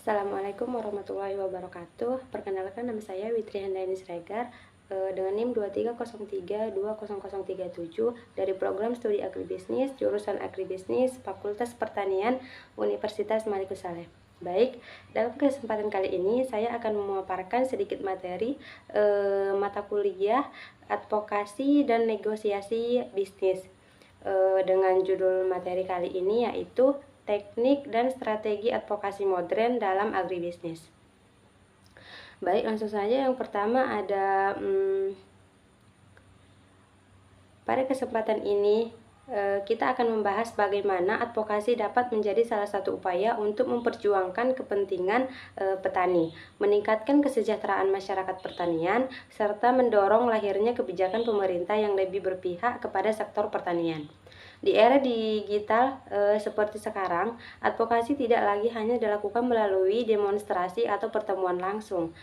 Assalamualaikum warahmatullahi wabarakatuh. Perkenalkan, nama saya Witri Handayani Sregar dengan NIM 2303200037 dari program studi agribisnis jurusan agribisnis Fakultas Pertanian Universitas Maliku Saleh. Baik, dalam kesempatan kali ini saya akan memaparkan sedikit materi mata kuliah advokasi dan negosiasi bisnis dengan judul materi kali ini yaitu teknik dan strategi advokasi modern dalam agribisnis. Baik, langsung saja. Yang pertama ada pada kesempatan ini kita akan membahas bagaimana advokasi dapat menjadi salah satu upaya untuk memperjuangkan kepentingan petani, meningkatkan kesejahteraan masyarakat pertanian, serta mendorong lahirnya kebijakan pemerintah yang lebih berpihak kepada sektor pertanian. Di era digital seperti sekarang, advokasi tidak lagi hanya dilakukan melalui demonstrasi atau pertemuan langsung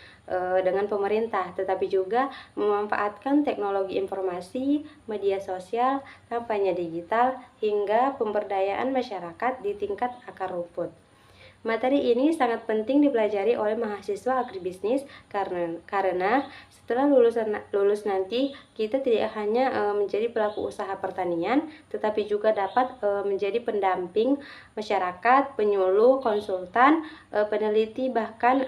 dengan pemerintah, tetapi juga memanfaatkan teknologi informasi, media sosial, kampanye digital, hingga pemberdayaan masyarakat di tingkat akar rumput. Materi ini sangat penting dipelajari oleh mahasiswa agribisnis karena setelah lulus nanti kita tidak hanya menjadi pelaku usaha pertanian, tetapi juga dapat menjadi pendamping masyarakat, penyuluh, konsultan, peneliti, bahkan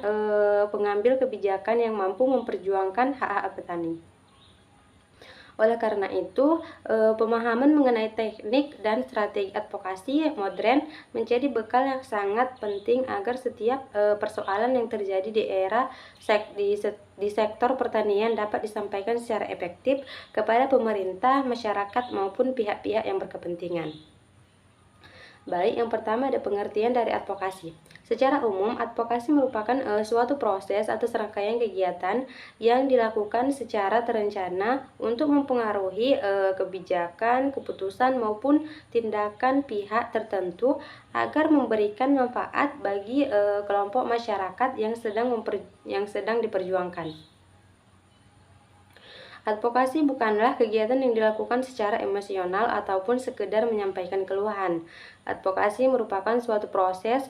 pengambil kebijakan yang mampu memperjuangkan hak-hak petani. Oleh karena itu, pemahaman mengenai teknik dan strategi advokasi modern menjadi bekal yang sangat penting agar setiap persoalan yang terjadi di di sektor pertanian dapat disampaikan secara efektif kepada pemerintah, masyarakat, maupun pihak-pihak yang berkepentingan. Baik, yang pertama ada pengertian dari advokasi. Secara umum, advokasi merupakan suatu proses atau serangkaian kegiatan yang dilakukan secara terencana untuk mempengaruhi kebijakan, keputusan, maupun tindakan pihak tertentu agar memberikan manfaat bagi kelompok masyarakat yang sedang diperjuangkan. Advokasi bukanlah kegiatan yang dilakukan secara emosional ataupun sekedar menyampaikan keluhan. Advokasi merupakan suatu proses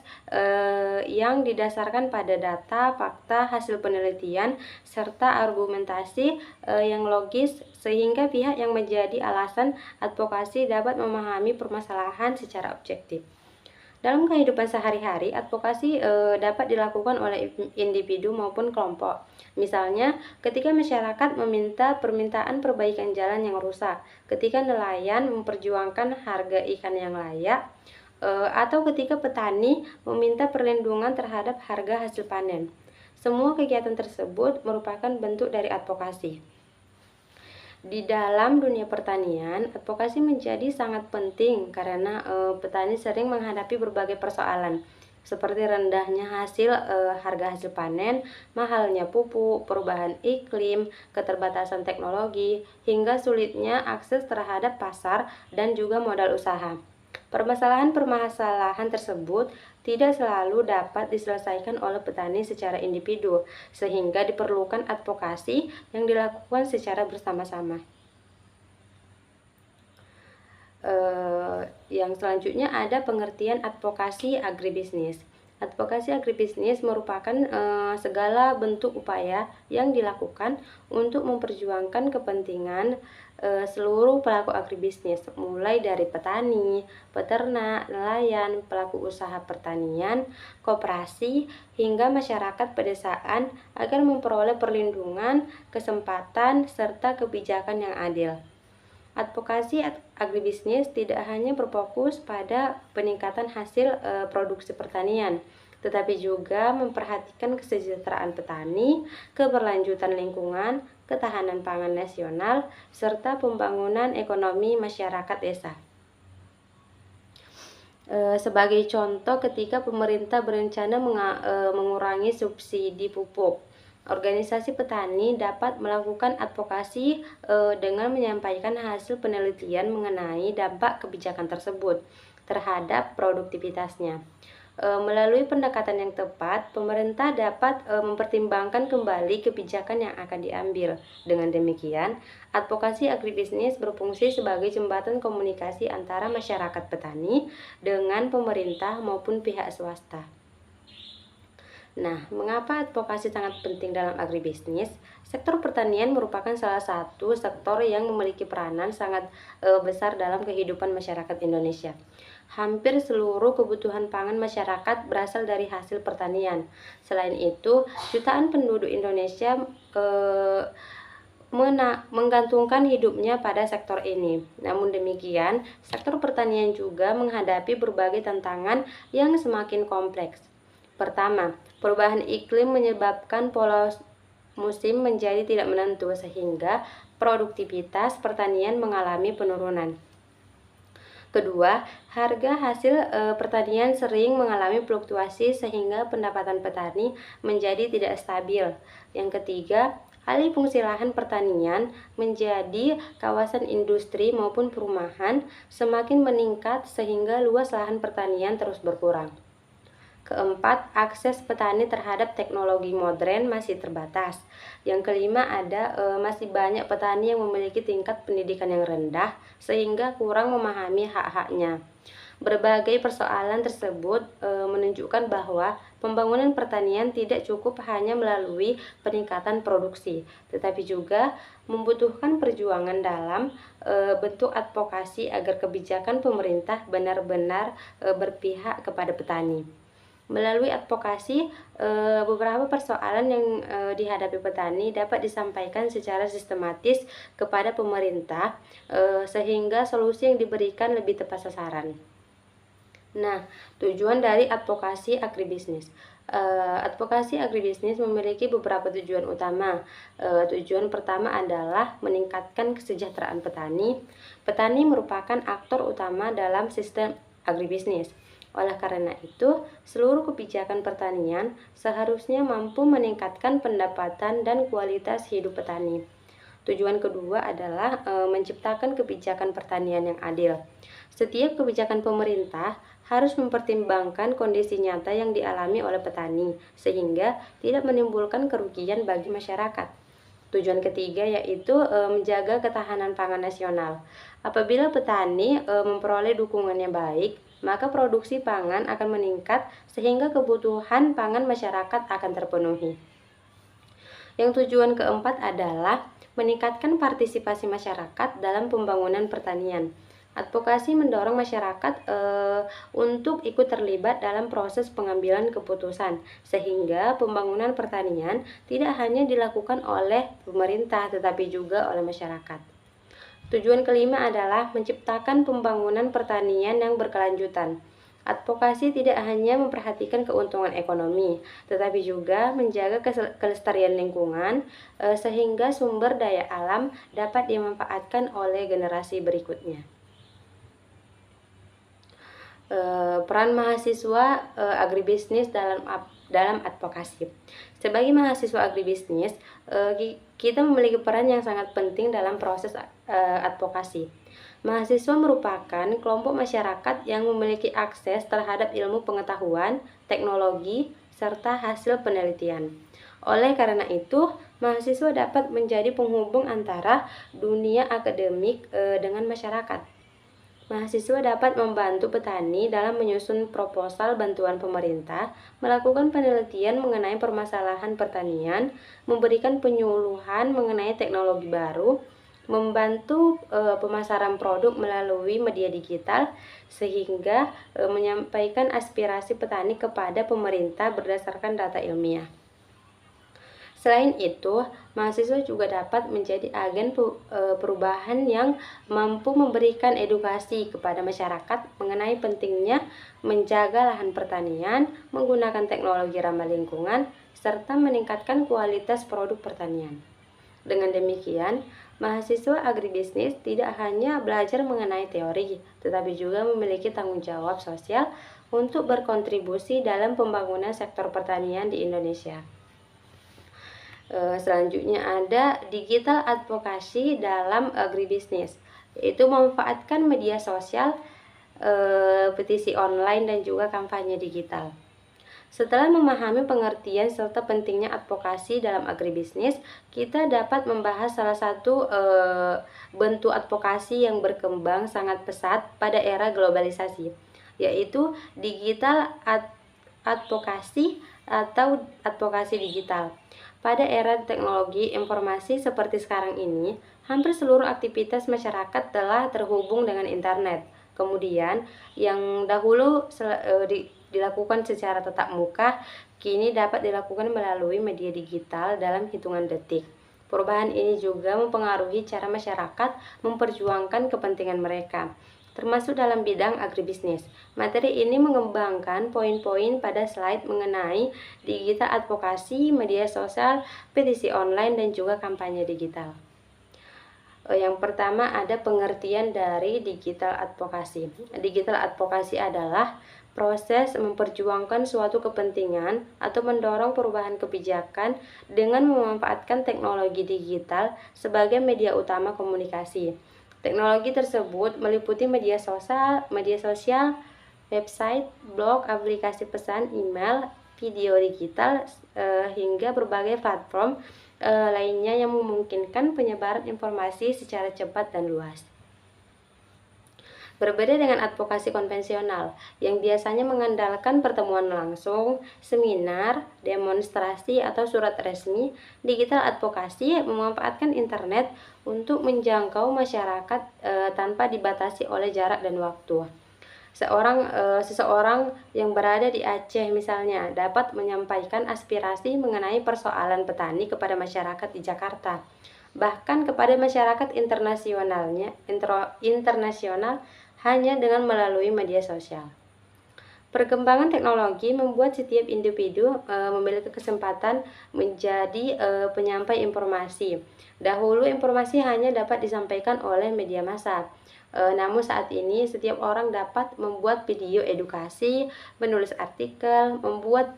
yang didasarkan pada data, fakta, hasil penelitian, serta argumentasi yang logis sehingga pihak yang menjadi alasan advokasi dapat memahami permasalahan secara objektif. Dalam kehidupan sehari-hari, advokasi dapat dilakukan oleh individu maupun kelompok. Misalnya, ketika masyarakat meminta permintaan perbaikan jalan yang rusak, ketika nelayan memperjuangkan harga ikan yang layak, atau ketika petani meminta perlindungan terhadap harga hasil panen. Semua kegiatan tersebut merupakan bentuk dari advokasi. Di dalam dunia pertanian, advokasi menjadi sangat penting karena petani sering menghadapi berbagai persoalan seperti rendahnya harga hasil panen, mahalnya pupuk, perubahan iklim, keterbatasan teknologi, hingga sulitnya akses terhadap pasar dan juga modal usaha. Permasalahan-permasalahan tersebut tidak selalu dapat diselesaikan oleh petani secara individu, sehingga diperlukan advokasi yang dilakukan secara bersama-sama. Yang selanjutnya ada pengertian advokasi agribisnis. Advokasi agribisnis merupakan segala bentuk upaya yang dilakukan untuk memperjuangkan kepentingan seluruh pelaku agribisnis, mulai dari petani, peternak, nelayan, pelaku usaha pertanian, koperasi, hingga masyarakat pedesaan agar memperoleh perlindungan, kesempatan, serta kebijakan yang adil. Advokasi agribisnis tidak hanya berfokus pada peningkatan hasil produksi pertanian, tetapi juga memperhatikan kesejahteraan petani, keberlanjutan lingkungan, ketahanan pangan nasional, serta pembangunan ekonomi masyarakat desa. Sebagai contoh, ketika pemerintah berencana mengurangi subsidi pupuk, organisasi petani dapat melakukan advokasi dengan menyampaikan hasil penelitian mengenai dampak kebijakan tersebut terhadap produktivitasnya. Melalui pendekatan yang tepat, pemerintah dapat mempertimbangkan kembali kebijakan yang akan diambil. Dengan demikian, advokasi agribisnis berfungsi sebagai jembatan komunikasi antara masyarakat petani dengan pemerintah maupun pihak swasta. Nah, mengapa advokasi sangat penting dalam agribisnis? Sektor pertanian merupakan salah satu sektor yang memiliki peranan sangat besar dalam kehidupan masyarakat Indonesia. Hampir seluruh kebutuhan pangan masyarakat berasal dari hasil pertanian. Selain itu, jutaan penduduk Indonesia eh, menggantungkan hidupnya pada sektor ini. Namun demikian, sektor pertanian juga menghadapi berbagai tantangan yang semakin kompleks. Pertama, perubahan iklim menyebabkan pola musim menjadi tidak menentu sehingga produktivitas pertanian mengalami penurunan. Kedua, harga hasil pertanian sering mengalami fluktuasi sehingga pendapatan petani menjadi tidak stabil. Yang ketiga, alih fungsi lahan pertanian menjadi kawasan industri maupun perumahan semakin meningkat sehingga luas lahan pertanian terus berkurang. Keempat, akses petani terhadap teknologi modern masih terbatas. Yang kelima, masih banyak petani yang memiliki tingkat pendidikan yang rendah sehingga kurang memahami hak-haknya. Berbagai persoalan tersebut menunjukkan bahwa pembangunan pertanian tidak cukup hanya melalui peningkatan produksi, tetapi juga membutuhkan perjuangan dalam bentuk advokasi agar kebijakan pemerintah benar-benar berpihak kepada petani. Melalui advokasi, beberapa persoalan yang dihadapi petani dapat disampaikan secara sistematis kepada pemerintah, sehingga solusi yang diberikan lebih tepat sasaran. Nah, tujuan dari advokasi agribisnis. Advokasi agribisnis memiliki beberapa tujuan utama. Tujuan pertama adalah meningkatkan kesejahteraan petani. Petani merupakan aktor utama dalam sistem agribisnis. Oleh karena itu, seluruh kebijakan pertanian seharusnya mampu meningkatkan pendapatan dan kualitas hidup petani. Tujuan kedua adalah menciptakan kebijakan pertanian yang adil. Setiap kebijakan pemerintah harus mempertimbangkan kondisi nyata yang dialami oleh petani, sehingga tidak menimbulkan kerugian bagi masyarakat. Tujuan ketiga yaitu menjaga ketahanan pangan nasional. Apabila petani memperoleh dukungan yang baik, maka produksi pangan akan meningkat sehingga kebutuhan pangan masyarakat akan terpenuhi. Yang tujuan keempat adalah meningkatkan partisipasi masyarakat dalam pembangunan pertanian. Advokasi mendorong masyarakat untuk ikut terlibat dalam proses pengambilan keputusan, sehingga pembangunan pertanian tidak hanya dilakukan oleh pemerintah tetapi juga oleh masyarakat. Tujuan kelima adalah menciptakan pembangunan pertanian yang berkelanjutan. Advokasi tidak hanya memperhatikan keuntungan ekonomi, tetapi juga menjaga kelestarian lingkungan sehingga sumber daya alam dapat dimanfaatkan oleh generasi berikutnya. Peran mahasiswa agribisnis dalam advokasi. Sebagai mahasiswa agribisnis, kita memiliki peran yang sangat penting dalam proses advokasi. Mahasiswa merupakan kelompok masyarakat yang memiliki akses terhadap ilmu pengetahuan, teknologi, serta hasil penelitian. Oleh karena itu, mahasiswa dapat menjadi penghubung antara dunia akademik dengan masyarakat. Mahasiswa dapat membantu petani dalam menyusun proposal bantuan pemerintah, melakukan penelitian mengenai permasalahan pertanian, memberikan penyuluhan mengenai teknologi baru, membantu pemasaran produk melalui media digital, sehingga menyampaikan aspirasi petani kepada pemerintah berdasarkan data ilmiah. Selain itu, mahasiswa juga dapat menjadi agen perubahan yang mampu memberikan edukasi kepada masyarakat mengenai pentingnya menjaga lahan pertanian, menggunakan teknologi ramah lingkungan, serta meningkatkan kualitas produk pertanian. Dengan demikian, mahasiswa agribisnis tidak hanya belajar mengenai teori, tetapi juga memiliki tanggung jawab sosial untuk berkontribusi dalam pembangunan sektor pertanian di Indonesia. Selanjutnya ada digital advokasi dalam agribisnis, yaitu memanfaatkan media sosial, petisi online, dan juga kampanye digital. Setelah memahami pengertian serta pentingnya advokasi dalam agribisnis, kita dapat membahas salah satu bentuk advokasi yang berkembang sangat pesat pada era globalisasi, yaitu digital advokasi atau advokasi digital. Pada era teknologi informasi seperti sekarang ini, hampir seluruh aktivitas masyarakat telah terhubung dengan internet. Kemudian, yang dahulu dilakukan secara tatap muka, kini dapat dilakukan melalui media digital dalam hitungan detik. Perubahan ini juga mempengaruhi cara masyarakat memperjuangkan kepentingan mereka, termasuk dalam bidang agribisnis. Materi ini mengembangkan poin-poin pada slide mengenai digital advokasi, media sosial, petisi online, dan juga kampanye digital. Yang pertama ada pengertian dari digital advokasi. Digital advokasi adalah proses memperjuangkan suatu kepentingan atau mendorong perubahan kebijakan dengan memanfaatkan teknologi digital sebagai media utama komunikasi. Teknologi tersebut meliputi media sosial, website, blog, aplikasi pesan, email, video digital, hingga berbagai platform lainnya yang memungkinkan penyebaran informasi secara cepat dan luas. Berbeda dengan advokasi konvensional yang biasanya mengandalkan pertemuan langsung, seminar, demonstrasi, atau surat resmi, digital advokasi memanfaatkan internet untuk menjangkau masyarakat tanpa dibatasi oleh jarak dan waktu. Seseorang yang berada di Aceh misalnya dapat menyampaikan aspirasi mengenai persoalan petani kepada masyarakat di Jakarta, bahkan kepada masyarakat internasional hanya dengan melalui media sosial. Perkembangan teknologi membuat setiap individu memiliki kesempatan menjadi penyampai informasi. Dahulu informasi hanya dapat disampaikan oleh media massa. Namun saat ini setiap orang dapat membuat video edukasi, menulis artikel, membuat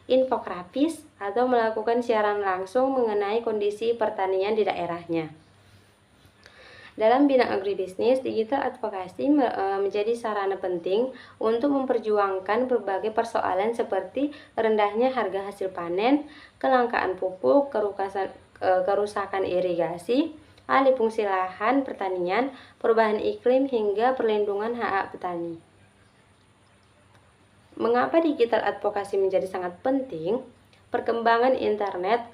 infografis, atau melakukan siaran langsung mengenai kondisi pertanian di daerahnya. Dalam bidang agribisnis, digital advokasi menjadi sarana penting untuk memperjuangkan berbagai persoalan seperti rendahnya harga hasil panen, kelangkaan pupuk, kerusakan irigasi, alih fungsi lahan pertanian, perubahan iklim, hingga perlindungan hak petani. Mengapa digital advokasi menjadi sangat penting? Perkembangan internet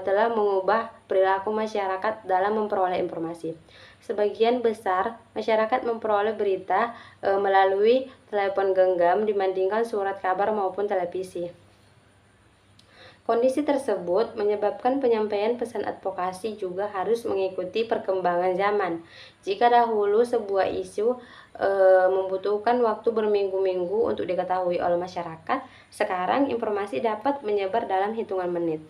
telah mengubah perilaku masyarakat dalam memperoleh informasi. Sebagian besar masyarakat memperoleh berita melalui telepon genggam dibandingkan surat kabar maupun televisi. Kondisi tersebut menyebabkan penyampaian pesan advokasi juga harus mengikuti perkembangan zaman. Jika dahulu sebuah isu membutuhkan waktu berminggu-minggu untuk diketahui oleh masyarakat, sekarang informasi dapat menyebar dalam hitungan menit.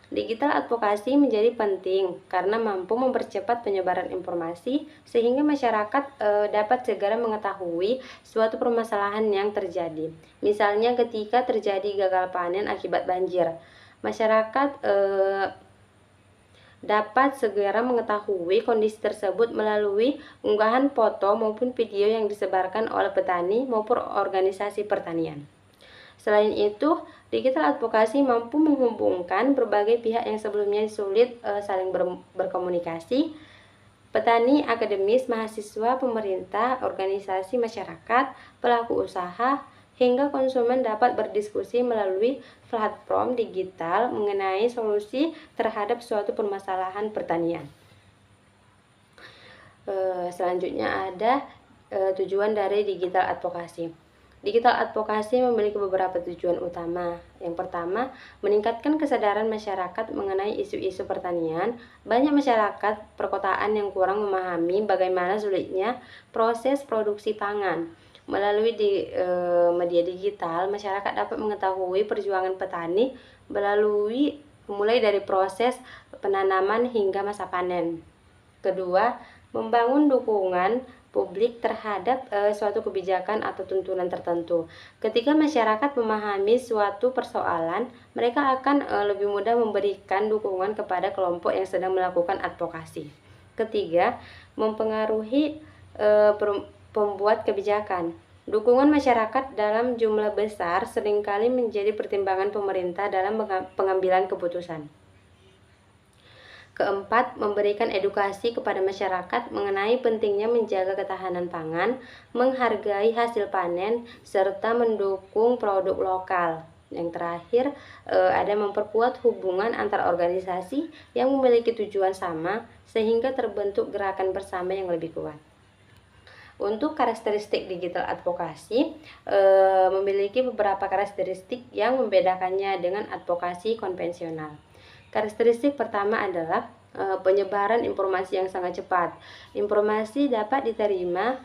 Digital advokasi menjadi penting karena mampu mempercepat penyebaran informasi sehingga masyarakat dapat segera mengetahui suatu permasalahan yang terjadi. Misalnya ketika terjadi gagal panen akibat banjir, masyarakat dapat segera mengetahui kondisi tersebut melalui unggahan foto maupun video yang disebarkan oleh petani maupun organisasi pertanian. Selain itu, digital advokasi mampu menghubungkan berbagai pihak yang sebelumnya sulit saling berkomunikasi: petani, akademis, mahasiswa, pemerintah, organisasi masyarakat, pelaku usaha, hingga konsumen dapat berdiskusi melalui platform digital mengenai solusi terhadap suatu permasalahan pertanian. Selanjutnya ada tujuan dari digital advokasi. Digital advokasi memiliki beberapa tujuan utama. Yang pertama, meningkatkan kesadaran masyarakat mengenai isu-isu pertanian. Banyak masyarakat perkotaan yang kurang memahami bagaimana sulitnya proses produksi pangan. Melalui media digital, masyarakat dapat mengetahui perjuangan petani mulai dari proses penanaman hingga masa panen. Kedua, membangun dukungan publik terhadap suatu kebijakan atau tuntunan tertentu. Ketika masyarakat memahami suatu persoalan, mereka akan lebih mudah memberikan dukungan kepada kelompok yang sedang melakukan advokasi. Ketiga, mempengaruhi pembuat kebijakan. Dukungan masyarakat dalam jumlah besar seringkali menjadi pertimbangan pemerintah dalam pengambilan keputusan. Keempat, memberikan edukasi kepada masyarakat mengenai pentingnya menjaga ketahanan pangan, menghargai hasil panen, serta mendukung produk lokal. Yang terakhir, ada memperkuat hubungan antar organisasi yang memiliki tujuan sama sehingga terbentuk gerakan bersama yang lebih kuat. Untuk karakteristik digital advokasi, memiliki beberapa karakteristik yang membedakannya dengan advokasi konvensional. Karakteristik pertama adalah penyebaran informasi yang sangat cepat. Informasi dapat diterima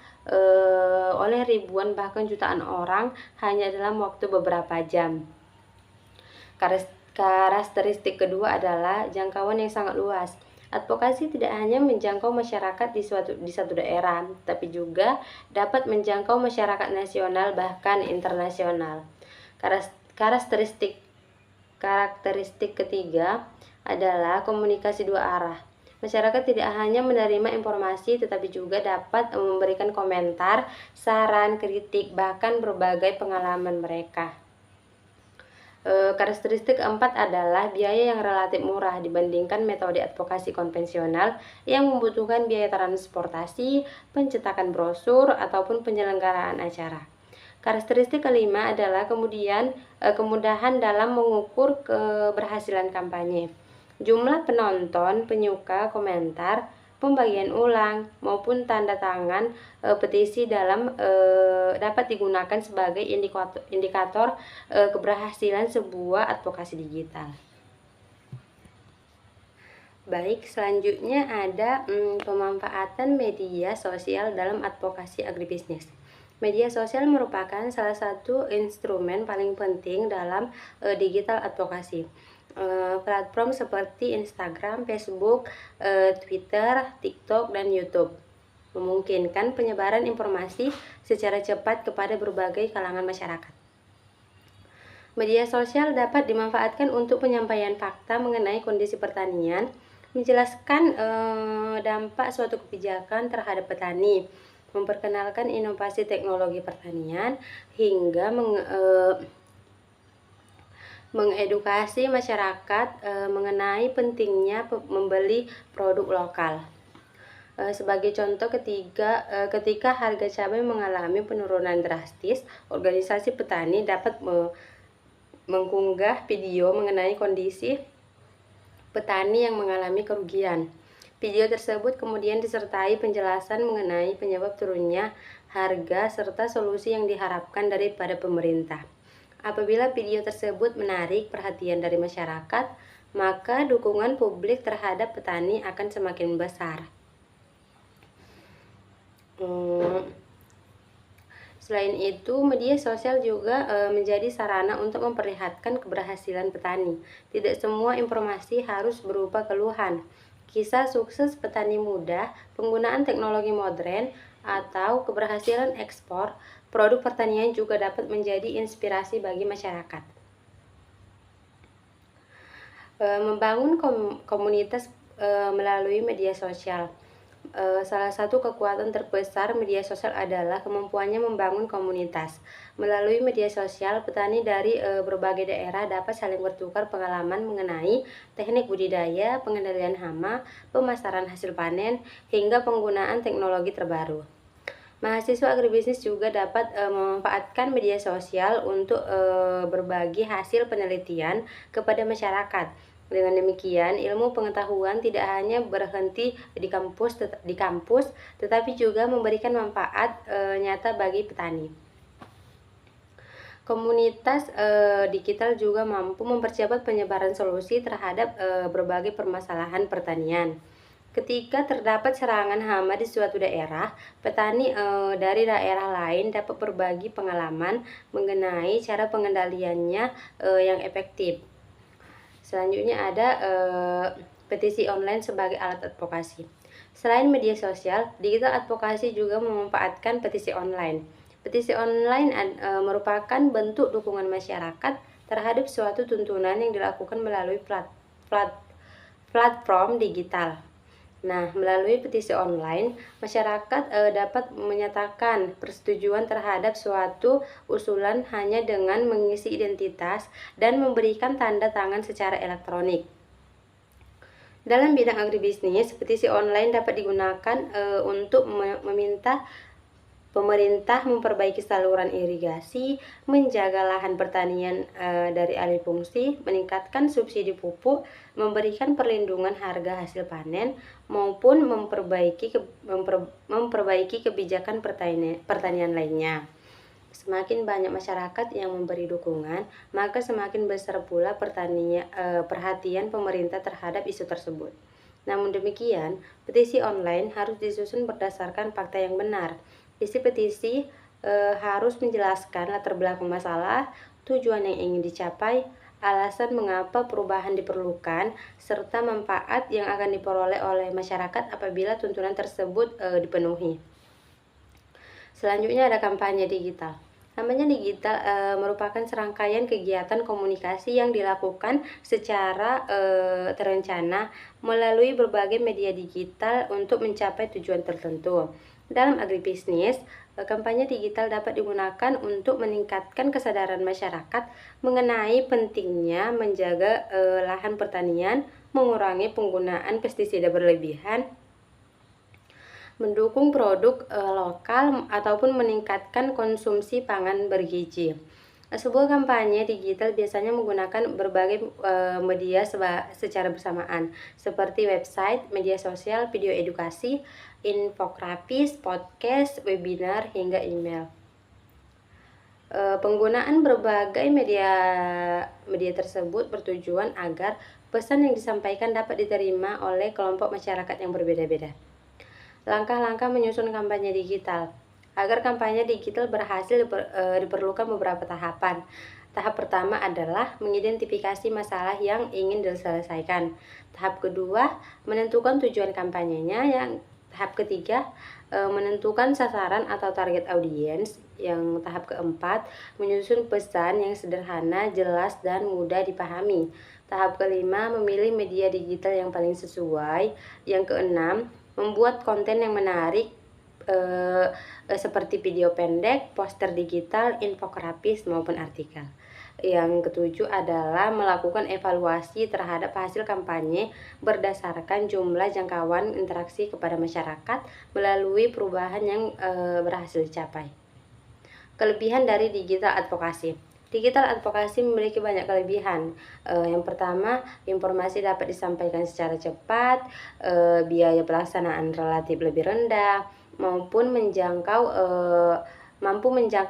oleh ribuan bahkan jutaan orang hanya dalam waktu beberapa jam. Karakteristik kedua adalah jangkauan yang sangat luas. Advokasi tidak hanya menjangkau masyarakat di satu daerah, tapi juga dapat menjangkau masyarakat nasional bahkan internasional. Karakteristik ketiga adalah komunikasi dua arah. Masyarakat tidak hanya menerima informasi tetapi juga dapat memberikan komentar, saran, kritik, bahkan berbagai pengalaman mereka. Karakteristik keempat adalah biaya yang relatif murah dibandingkan metode advokasi konvensional yang membutuhkan biaya transportasi, pencetakan brosur, ataupun penyelenggaraan acara. Karakteristik kelima adalah kemudahan dalam mengukur keberhasilan kampanye. Jumlah penonton, penyuka, komentar, pembagian ulang, maupun tanda tangan petisi dapat digunakan sebagai indikator keberhasilan sebuah advokasi digital. Baik, selanjutnya ada pemanfaatan media sosial dalam advokasi agribisnis. Media sosial merupakan salah satu instrumen paling penting dalam digital advokasi. Platform seperti Instagram, Facebook, Twitter, TikTok, dan YouTube memungkinkan penyebaran informasi secara cepat kepada berbagai kalangan masyarakat. Media sosial dapat dimanfaatkan untuk penyampaian fakta mengenai kondisi pertanian, menjelaskan dampak suatu kebijakan terhadap petani, memperkenalkan inovasi teknologi pertanian, hingga mengedukasi masyarakat mengenai pentingnya membeli produk lokal. Sebagai contoh, ketika harga cabai mengalami penurunan drastis, organisasi petani dapat mengunggah video mengenai kondisi petani yang mengalami kerugian. Video tersebut kemudian disertai penjelasan mengenai penyebab turunnya harga serta solusi yang diharapkan daripada pemerintah. Apabila video tersebut menarik perhatian dari masyarakat, maka dukungan publik terhadap petani akan semakin besar. Selain itu, media sosial juga menjadi sarana untuk memperlihatkan keberhasilan petani. Tidak semua informasi harus berupa keluhan. Kisah sukses petani muda, penggunaan teknologi modern, atau keberhasilan ekspor produk pertanian juga dapat menjadi inspirasi bagi masyarakat. Membangun komunitas melalui media sosial. Salah satu kekuatan terbesar media sosial adalah kemampuannya membangun komunitas. Melalui media sosial, petani dari berbagai daerah dapat saling bertukar pengalaman mengenai teknik budidaya, pengendalian hama, pemasaran hasil panen, hingga penggunaan teknologi terbaru. Mahasiswa agribisnis juga dapat memanfaatkan media sosial untuk berbagi hasil penelitian kepada masyarakat. Dengan demikian, ilmu pengetahuan tidak hanya berhenti di kampus, tetapi juga memberikan manfaat nyata bagi petani. Komunitas digital juga mampu mempercepat penyebaran solusi terhadap berbagai permasalahan pertanian. Ketika terdapat serangan hama di suatu daerah, petani dari daerah lain dapat berbagi pengalaman mengenai cara pengendaliannya yang efektif. Selanjutnya ada petisi online sebagai alat advokasi. Selain media sosial, digital advokasi juga memanfaatkan petisi online. Petisi online merupakan bentuk dukungan masyarakat terhadap suatu tuntunan yang dilakukan melalui platform digital. Nah, melalui petisi online, masyarakat dapat menyatakan persetujuan terhadap suatu usulan hanya dengan mengisi identitas dan memberikan tanda tangan secara elektronik. Dalam bidang agribisnis, petisi online dapat digunakan untuk meminta Pemerintah memperbaiki saluran irigasi, menjaga lahan pertanian dari alih fungsi, meningkatkan subsidi pupuk, memberikan perlindungan harga hasil panen, maupun memperbaiki kebijakan pertanian lainnya. Semakin banyak masyarakat yang memberi dukungan, maka semakin besar pula perhatian pemerintah terhadap isu tersebut. Namun demikian, petisi online harus disusun berdasarkan fakta yang benar. Isi petisi harus menjelaskan latar belakang masalah, tujuan yang ingin dicapai, alasan mengapa perubahan diperlukan, serta manfaat yang akan diperoleh oleh masyarakat apabila tuntunan tersebut dipenuhi. Selanjutnya ada kampanye digital. Kampanye digital merupakan serangkaian kegiatan komunikasi yang dilakukan secara terencana melalui berbagai media digital untuk mencapai tujuan tertentu. Dalam agribisnis, kampanye digital dapat digunakan untuk meningkatkan kesadaran masyarakat mengenai pentingnya menjaga lahan pertanian, mengurangi penggunaan pestisida berlebihan, mendukung produk lokal, ataupun meningkatkan konsumsi pangan bergizi. Sebuah kampanye digital biasanya menggunakan berbagai media secara bersamaan, seperti website, media sosial, video edukasi, infografis, podcast, webinar, hingga email. Penggunaan berbagai media tersebut bertujuan agar pesan yang disampaikan dapat diterima oleh kelompok masyarakat yang berbeda-beda. Langkah-langkah menyusun kampanye digital. Agar kampanye digital berhasil diperlukan beberapa tahapan. Tahap pertama adalah mengidentifikasi masalah yang ingin diselesaikan. Tahap kedua, menentukan tujuan kampanyenya. Tahap ketiga, menentukan sasaran atau target audiens. Yang tahap keempat, menyusun pesan yang sederhana, jelas, dan mudah dipahami. Tahap kelima, memilih media digital yang paling sesuai. Yang keenam, membuat konten yang menarik seperti video pendek, poster digital, infografis, maupun artikel. Yang ketujuh adalah melakukan evaluasi terhadap hasil kampanye berdasarkan jumlah jangkauan interaksi kepada masyarakat melalui perubahan yang berhasil dicapai. Kelebihan dari digital advokasi. Digital advokasi memiliki banyak kelebihan. Yang pertama, informasi dapat disampaikan secara cepat, biaya pelaksanaan relatif lebih rendah, mampu menjangkau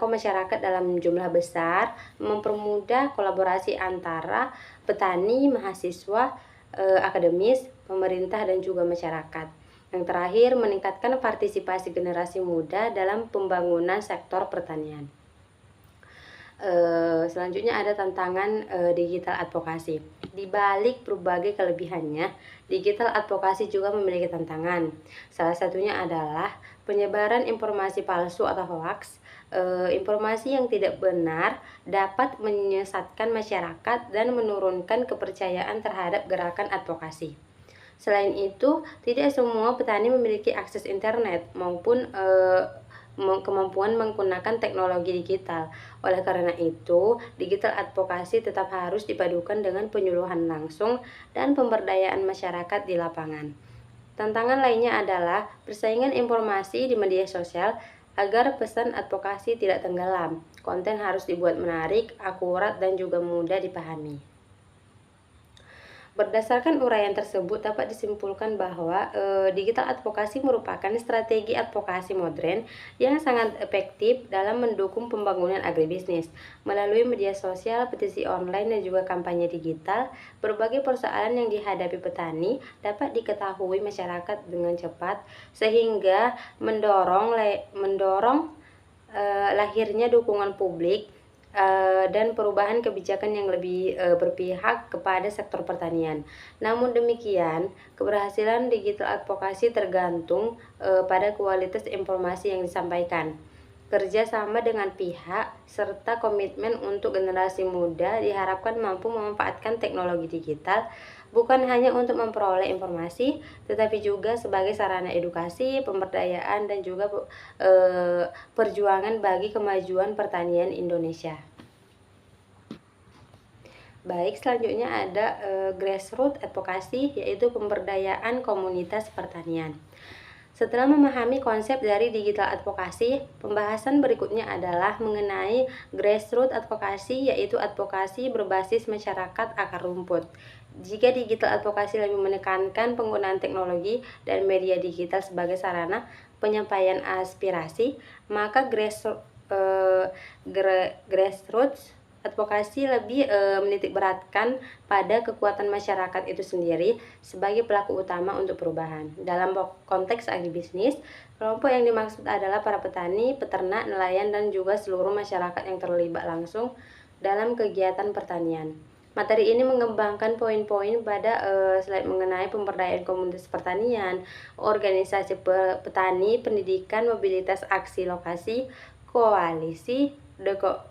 masyarakat dalam jumlah besar, mempermudah kolaborasi antara petani, mahasiswa, akademis, pemerintah, dan juga masyarakat. Yang terakhir, meningkatkan partisipasi generasi muda dalam pembangunan sektor pertanian. Selanjutnya ada tantangan digital advokasi. Di balik berbagai kelebihannya, digital advokasi juga memiliki tantangan. Salah satunya adalah penyebaran informasi palsu atau hoax. Informasi yang tidak benar dapat menyesatkan masyarakat dan menurunkan kepercayaan terhadap gerakan advokasi. Selain itu, tidak semua petani memiliki akses internet maupun kemampuan menggunakan teknologi digital. Oleh karena itu, digital advokasi tetap harus dipadukan dengan penyuluhan langsung dan pemberdayaan masyarakat di lapangan. Tantangan lainnya adalah persaingan informasi di media sosial. Agar pesan advokasi tidak tenggelam, konten harus dibuat menarik, akurat, dan juga mudah dipahami. Berdasarkan uraian tersebut dapat disimpulkan bahwa digital advokasi merupakan strategi advokasi modern yang sangat efektif dalam mendukung pembangunan agribisnis. Melalui media sosial, petisi online, dan juga kampanye digital, berbagai persoalan yang dihadapi petani dapat diketahui masyarakat dengan cepat, sehingga mendorong lahirnya dukungan publik dan perubahan kebijakan yang lebih berpihak kepada sektor pertanian. Namun demikian, keberhasilan digital advokasi tergantung pada kualitas informasi yang disampaikan, kerjasama dengan pihak, serta komitmen untuk generasi muda diharapkan mampu memanfaatkan teknologi digital bukan hanya untuk memperoleh informasi, tetapi juga sebagai sarana edukasi, pemberdayaan, dan juga perjuangan bagi kemajuan pertanian Indonesia. Baik, selanjutnya ada grassroots advokasi, yaitu pemberdayaan komunitas pertanian. Setelah memahami konsep dari digital advokasi, pembahasan berikutnya adalah mengenai grassroots advokasi, yaitu advokasi berbasis masyarakat akar rumput. Jika digital advokasi lebih menekankan penggunaan teknologi dan media digital sebagai sarana penyampaian aspirasi, maka grassroots advokasi lebih menitikberatkan pada kekuatan masyarakat itu sendiri sebagai pelaku utama untuk perubahan. Dalam konteks agribisnis, kelompok yang dimaksud adalah para petani, peternak, nelayan, dan juga seluruh masyarakat yang terlibat langsung dalam kegiatan pertanian. Materi ini mengembangkan poin-poin pada slide mengenai pemberdayaan komunitas pertanian, organisasi petani, pendidikan, mobilitas aksi lokasi, koalisi,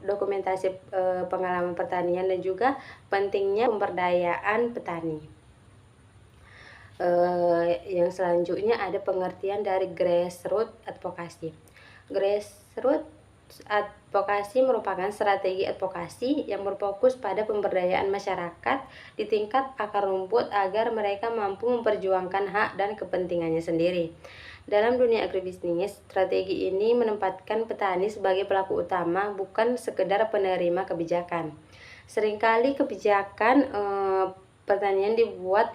dokumentasi pengalaman pertanian, dan juga pentingnya pemberdayaan petani. Yang selanjutnya ada pengertian dari grassroots advokasi. Grassroots advokasi merupakan strategi advokasi yang berfokus pada pemberdayaan masyarakat di tingkat akar rumput agar mereka mampu memperjuangkan hak dan kepentingannya sendiri. Dalam dunia agribisnis, strategi ini menempatkan petani sebagai pelaku utama, bukan sekedar penerima kebijakan. Seringkali kebijakan pertanian dibuat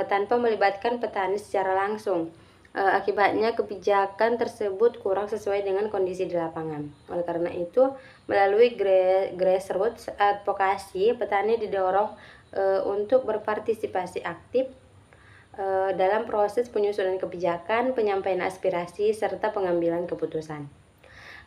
tanpa melibatkan petani secara langsung. Akibatnya kebijakan tersebut kurang sesuai dengan kondisi di lapangan. Oleh karena itu, melalui grassroots advokasi, petani didorong untuk berpartisipasi aktif dalam proses penyusunan kebijakan, penyampaian aspirasi, serta pengambilan keputusan.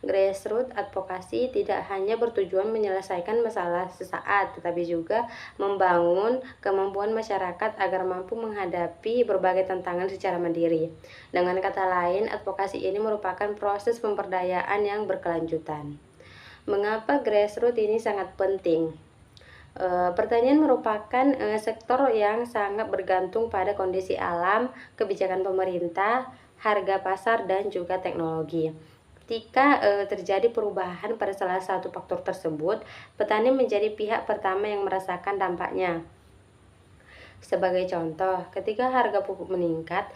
Grassroots advokasi tidak hanya bertujuan menyelesaikan masalah sesaat, tetapi juga membangun kemampuan masyarakat agar mampu menghadapi berbagai tantangan secara mandiri. Dengan kata lain, advokasi ini merupakan proses pemberdayaan yang berkelanjutan. Mengapa grassroots ini sangat penting? Pertanian merupakan sektor yang sangat bergantung pada kondisi alam, kebijakan pemerintah, harga pasar, dan juga teknologi. Ketika terjadi perubahan pada salah satu faktor tersebut, petani menjadi pihak pertama yang merasakan dampaknya. Sebagai contoh, ketika harga pupuk meningkat,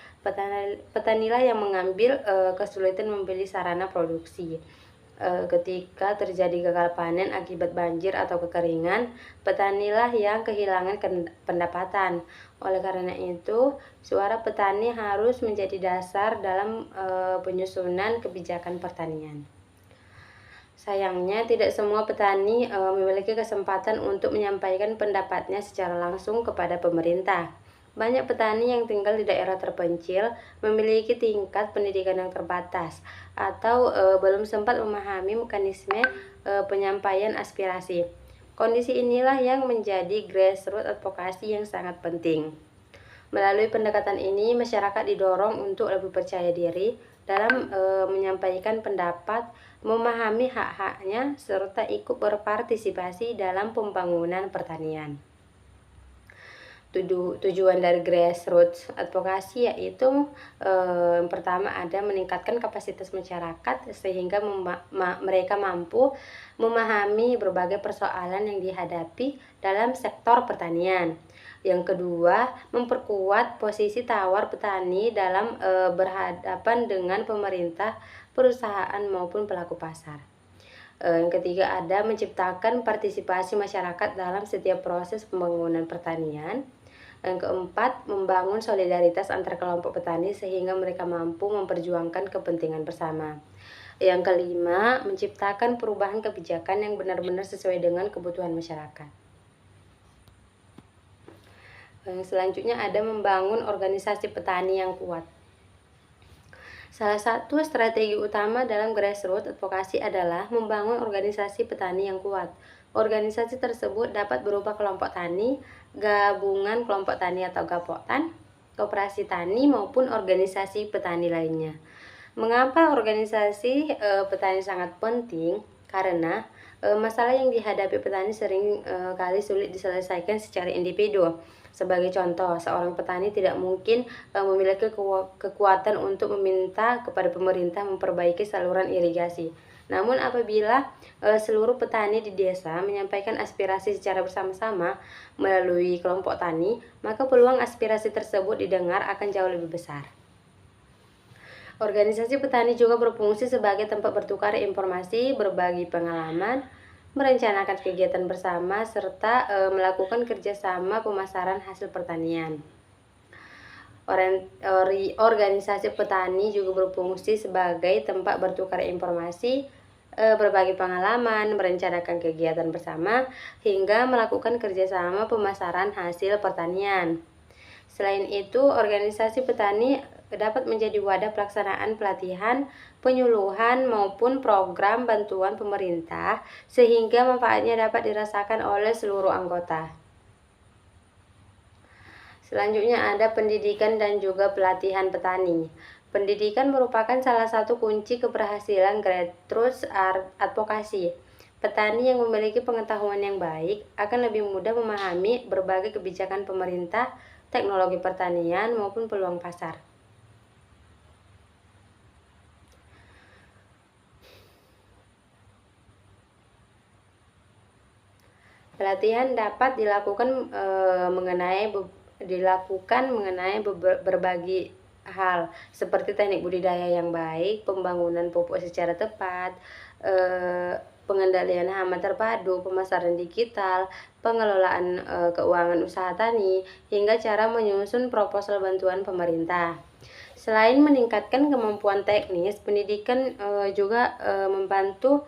petanilah yang mengambil kesulitan membeli sarana produksi. Ketika terjadi gagal panen akibat banjir atau kekeringan, petanilah yang kehilangan pendapatan. Oleh karena itu, suara petani harus menjadi dasar dalam penyusunan kebijakan pertanian. Sayangnya, tidak semua petani memiliki kesempatan untuk menyampaikan pendapatnya secara langsung kepada pemerintah. Banyak petani yang tinggal di daerah terpencil, memiliki tingkat pendidikan yang terbatas, atau belum sempat memahami mekanisme penyampaian aspirasi. Kondisi inilah yang menjadi grassroots advokasi yang sangat penting. Melalui pendekatan ini, masyarakat didorong untuk lebih percaya diri dalam menyampaikan pendapat, memahami hak-haknya, serta ikut berpartisipasi dalam pembangunan pertanian. Tujuan dari grassroots advokasi yaitu yang pertama ada meningkatkan kapasitas masyarakat sehingga mereka mampu memahami berbagai persoalan yang dihadapi dalam sektor pertanian. Yang kedua, memperkuat posisi tawar petani dalam berhadapan dengan pemerintah, perusahaan maupun pelaku pasar. Yang ketiga ada menciptakan partisipasi masyarakat dalam setiap proses pembangunan pertanian. Yang keempat, membangun solidaritas antar kelompok petani sehingga mereka mampu memperjuangkan kepentingan bersama. Yang kelima, menciptakan perubahan kebijakan yang benar-benar sesuai dengan kebutuhan masyarakat. Yang selanjutnya ada membangun organisasi petani yang kuat. Salah satu strategi utama dalam grassroots advokasi adalah membangun organisasi petani yang kuat. Organisasi tersebut dapat berupa kelompok tani, gabungan kelompok tani atau gapoktan, koperasi tani, maupun organisasi petani lainnya. Mengapa organisasi petani sangat penting? Karena masalah yang dihadapi petani sering kali sulit diselesaikan secara individu. Sebagai contoh, seorang petani tidak mungkin memiliki kekuatan untuk meminta kepada pemerintah memperbaiki saluran irigasi. Namun apabila seluruh petani di desa menyampaikan aspirasi secara bersama-sama melalui kelompok tani, maka peluang aspirasi tersebut didengar akan jauh lebih besar. Organisasi petani juga berfungsi sebagai tempat bertukar informasi, berbagi pengalaman, merencanakan kegiatan bersama, serta melakukan kerjasama pemasaran hasil pertanian. Organisasi petani juga berfungsi sebagai tempat bertukar informasi, berbagi pengalaman, merencanakan kegiatan bersama, hingga melakukan kerjasama pemasaran hasil pertanian. Selain itu, organisasi petani dapat menjadi wadah pelaksanaan pelatihan, penyuluhan, maupun program bantuan pemerintah, sehingga manfaatnya dapat dirasakan oleh seluruh anggota. Selanjutnya ada pendidikan dan juga pelatihan petani. Pendidikan merupakan salah satu kunci keberhasilan grassroots advokasi. Petani yang memiliki pengetahuan yang baik akan lebih mudah memahami berbagai kebijakan pemerintah, teknologi pertanian, maupun peluang pasar. Pelatihan dapat dilakukan mengenai berbagai hal seperti teknik budidaya yang baik, pembangunan pupuk secara tepat, pengendalian hama terpadu, pemasaran digital, pengelolaan keuangan usaha tani, hingga cara menyusun proposal bantuan pemerintah. Selain meningkatkan kemampuan teknis, pendidikan juga membantu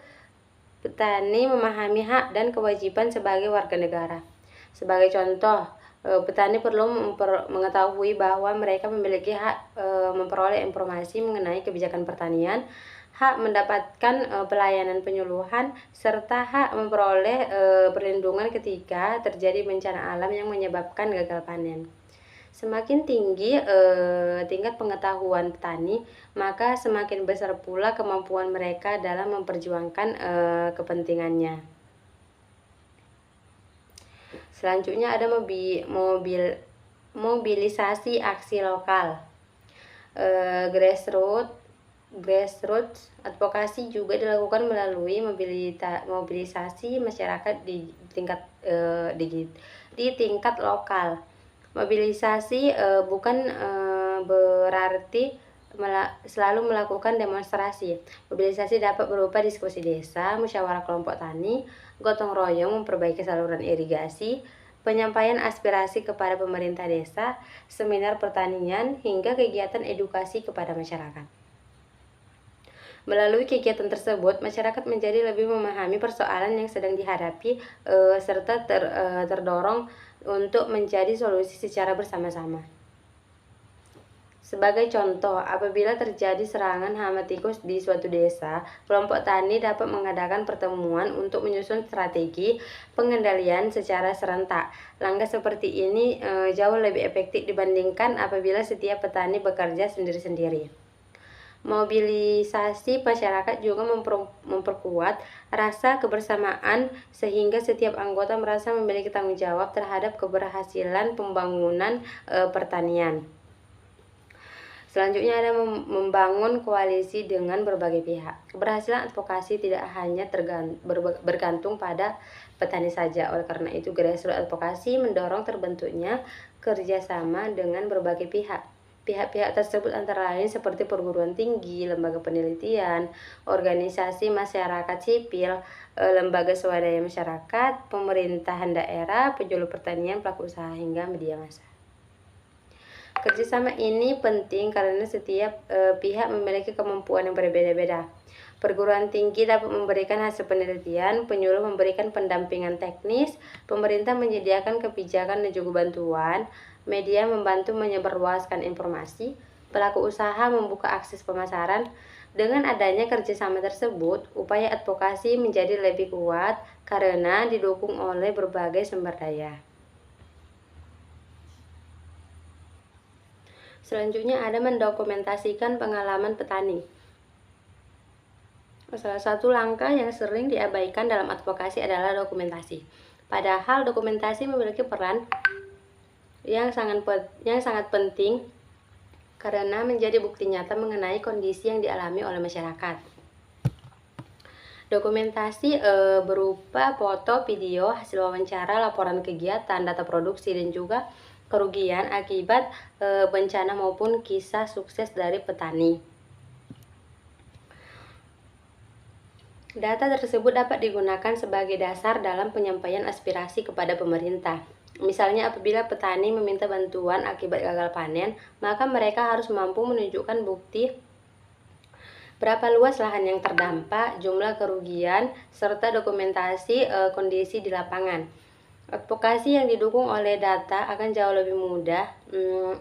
petani memahami hak dan kewajiban sebagai warga negara. Sebagai contoh, petani perlu mengetahui bahwa mereka memiliki hak memperoleh informasi mengenai kebijakan pertanian, hak mendapatkan pelayanan penyuluhan, serta hak memperoleh perlindungan ketika terjadi bencana alam yang menyebabkan gagal panen. Semakin tinggi tingkat pengetahuan petani, maka semakin besar pula kemampuan mereka dalam memperjuangkan kepentingannya. Selanjutnya ada mobilisasi aksi lokal. Grassroots advokasi juga dilakukan melalui mobilisasi masyarakat di tingkat lokal. Mobilisasi bukan berarti selalu melakukan demonstrasi. Mobilisasi dapat berupa diskusi desa, musyawarah kelompok tani, gotong royong memperbaiki saluran irigasi, penyampaian aspirasi kepada pemerintah desa, seminar pertanian, hingga kegiatan edukasi kepada masyarakat. Melalui kegiatan tersebut, masyarakat menjadi lebih memahami persoalan yang sedang dihadapi serta terdorong untuk mencari solusi secara bersama-sama. Sebagai contoh, apabila terjadi serangan hama tikus di suatu desa, kelompok tani dapat mengadakan pertemuan untuk menyusun strategi pengendalian secara serentak. Langkah seperti ini jauh lebih efektif dibandingkan apabila setiap petani bekerja sendiri-sendiri. Mobilisasi masyarakat juga memperkuat rasa kebersamaan sehingga setiap anggota merasa memiliki tanggung jawab terhadap keberhasilan pembangunan pertanian. Selanjutnya ada membangun koalisi dengan berbagai pihak. Keberhasilan advokasi tidak hanya bergantung pada petani saja. Oleh karena itu, grassroots advokasi mendorong terbentuknya kerjasama dengan berbagai pihak. Pihak-pihak tersebut antara lain seperti perguruan tinggi, lembaga penelitian, organisasi masyarakat sipil, lembaga swadaya masyarakat, pemerintahan daerah, penjuru pertanian, pelaku usaha, hingga media massa. Kerjasama ini penting karena setiap pihak memiliki kemampuan yang berbeda-beda. Perguruan tinggi dapat memberikan hasil penelitian, penyuluh memberikan pendampingan teknis, pemerintah menyediakan kebijakan dan juga bantuan, media membantu menyebarluaskan informasi, pelaku usaha membuka akses pemasaran. Dengan adanya kerjasama tersebut, upaya advokasi menjadi lebih kuat karena didukung oleh berbagai sumber daya. Selanjutnya ada mendokumentasikan pengalaman petani. Salah satu langkah yang sering diabaikan dalam advokasi adalah dokumentasi. Padahal dokumentasi memiliki peran yang sangat penting karena menjadi bukti nyata mengenai kondisi yang dialami oleh masyarakat. Dokumentasi berupa foto, video, hasil wawancara, laporan kegiatan, data produksi, dan juga kerugian akibat bencana maupun kisah sukses dari petani. Data tersebut dapat digunakan sebagai dasar dalam penyampaian aspirasi kepada pemerintah. Misalnya apabila petani meminta bantuan akibat gagal panen, maka mereka harus mampu menunjukkan bukti berapa luas lahan yang terdampak, jumlah kerugian, serta dokumentasi kondisi di lapangan. Advokasi yang didukung oleh data akan jauh lebih mudah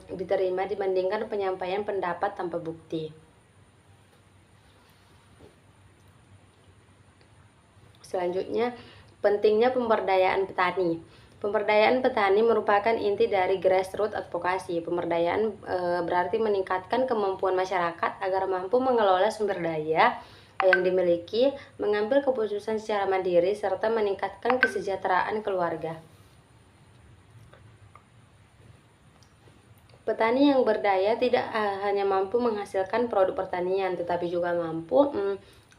diterima dibandingkan penyampaian pendapat tanpa bukti. Selanjutnya, pentingnya pemberdayaan petani. Pemberdayaan petani merupakan inti dari grassroots advokasi. Pemberdayaan berarti meningkatkan kemampuan masyarakat agar mampu mengelola sumber daya yang dimiliki, mengambil keputusan secara mandiri, serta meningkatkan kesejahteraan keluarga. Petani yang berdaya tidak hanya mampu menghasilkan produk pertanian, tetapi juga mampu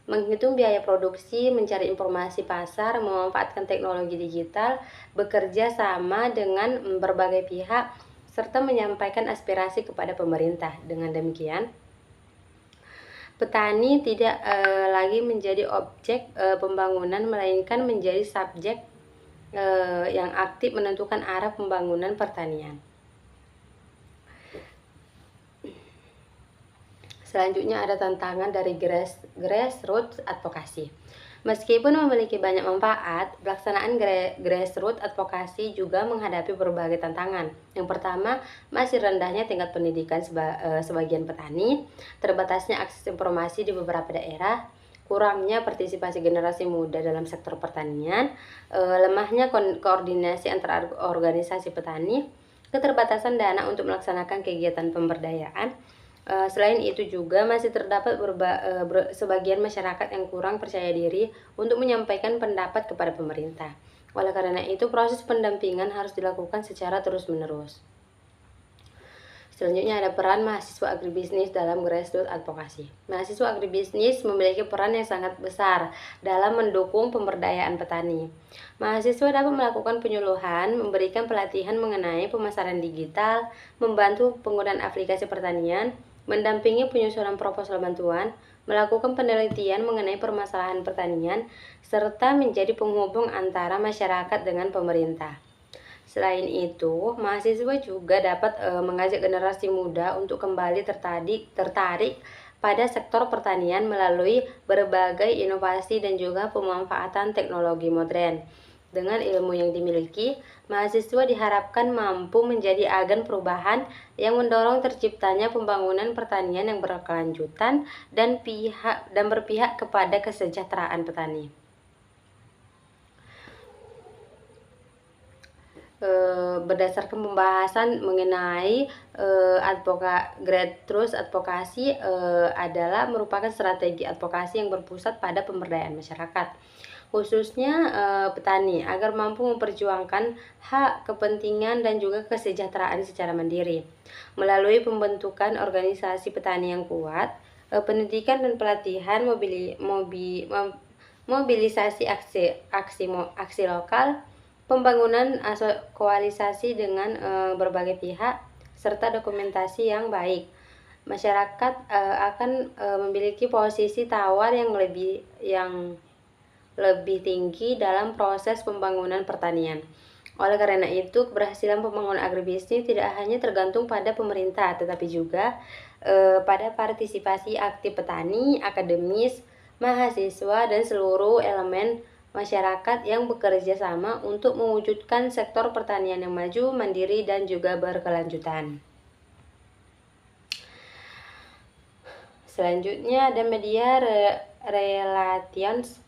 menghitung biaya produksi, mencari informasi pasar, memanfaatkan teknologi digital, bekerja sama dengan berbagai pihak, serta menyampaikan aspirasi kepada pemerintah. Dengan demikian, petani tidak lagi menjadi objek pembangunan, melainkan menjadi subjek yang aktif menentukan arah pembangunan pertanian. Selanjutnya ada tantangan dari grassroots advokasi. Meskipun memiliki banyak manfaat, pelaksanaan grassroots advokasi juga menghadapi berbagai tantangan. Yang pertama, masih rendahnya tingkat pendidikan sebagian petani, terbatasnya akses informasi di beberapa daerah, kurangnya partisipasi generasi muda dalam sektor pertanian, lemahnya koordinasi antara organisasi petani, keterbatasan dana untuk melaksanakan kegiatan pemberdayaan. Selain itu juga masih terdapat sebagian masyarakat yang kurang percaya diri untuk menyampaikan pendapat kepada pemerintah. Oleh karena itu, proses pendampingan harus dilakukan secara terus-menerus. Selanjutnya ada peran mahasiswa agribisnis dalam grassroots advokasi. Mahasiswa agribisnis memiliki peran yang sangat besar dalam mendukung pemberdayaan petani. Mahasiswa dapat melakukan penyuluhan, memberikan pelatihan mengenai pemasaran digital, membantu penggunaan aplikasi pertanian, mendampingi penyusunan proposal bantuan, melakukan penelitian mengenai permasalahan pertanian, serta menjadi penghubung antara masyarakat dengan pemerintah. Selain itu, mahasiswa juga dapat mengajak generasi muda untuk kembali tertarik pada sektor pertanian melalui berbagai inovasi dan juga pemanfaatan teknologi modern. Dengan ilmu yang dimiliki, mahasiswa diharapkan mampu menjadi agen perubahan yang mendorong terciptanya pembangunan pertanian yang berkelanjutan dan berpihak kepada kesejahteraan petani. Berdasarkan pembahasan mengenai grassroots advokasi adalah merupakan strategi advokasi yang berpusat pada pemberdayaan masyarakat, khususnya petani, agar mampu memperjuangkan hak, kepentingan, dan juga kesejahteraan secara mandiri. Melalui pembentukan organisasi petani yang kuat, pendidikan dan pelatihan, mobilisasi aksi lokal, pembangunan koalisasi dengan berbagai pihak, serta dokumentasi yang baik, masyarakat akan memiliki posisi tawar yang lebih tinggi dalam proses pembangunan pertanian. Oleh karena itu, keberhasilan pembangunan agribisnis tidak hanya tergantung pada pemerintah, tetapi juga pada partisipasi aktif petani, akademis, mahasiswa, dan seluruh elemen masyarakat yang bekerja sama untuk mewujudkan sektor pertanian yang maju, mandiri, dan juga berkelanjutan. Selanjutnya ada media relations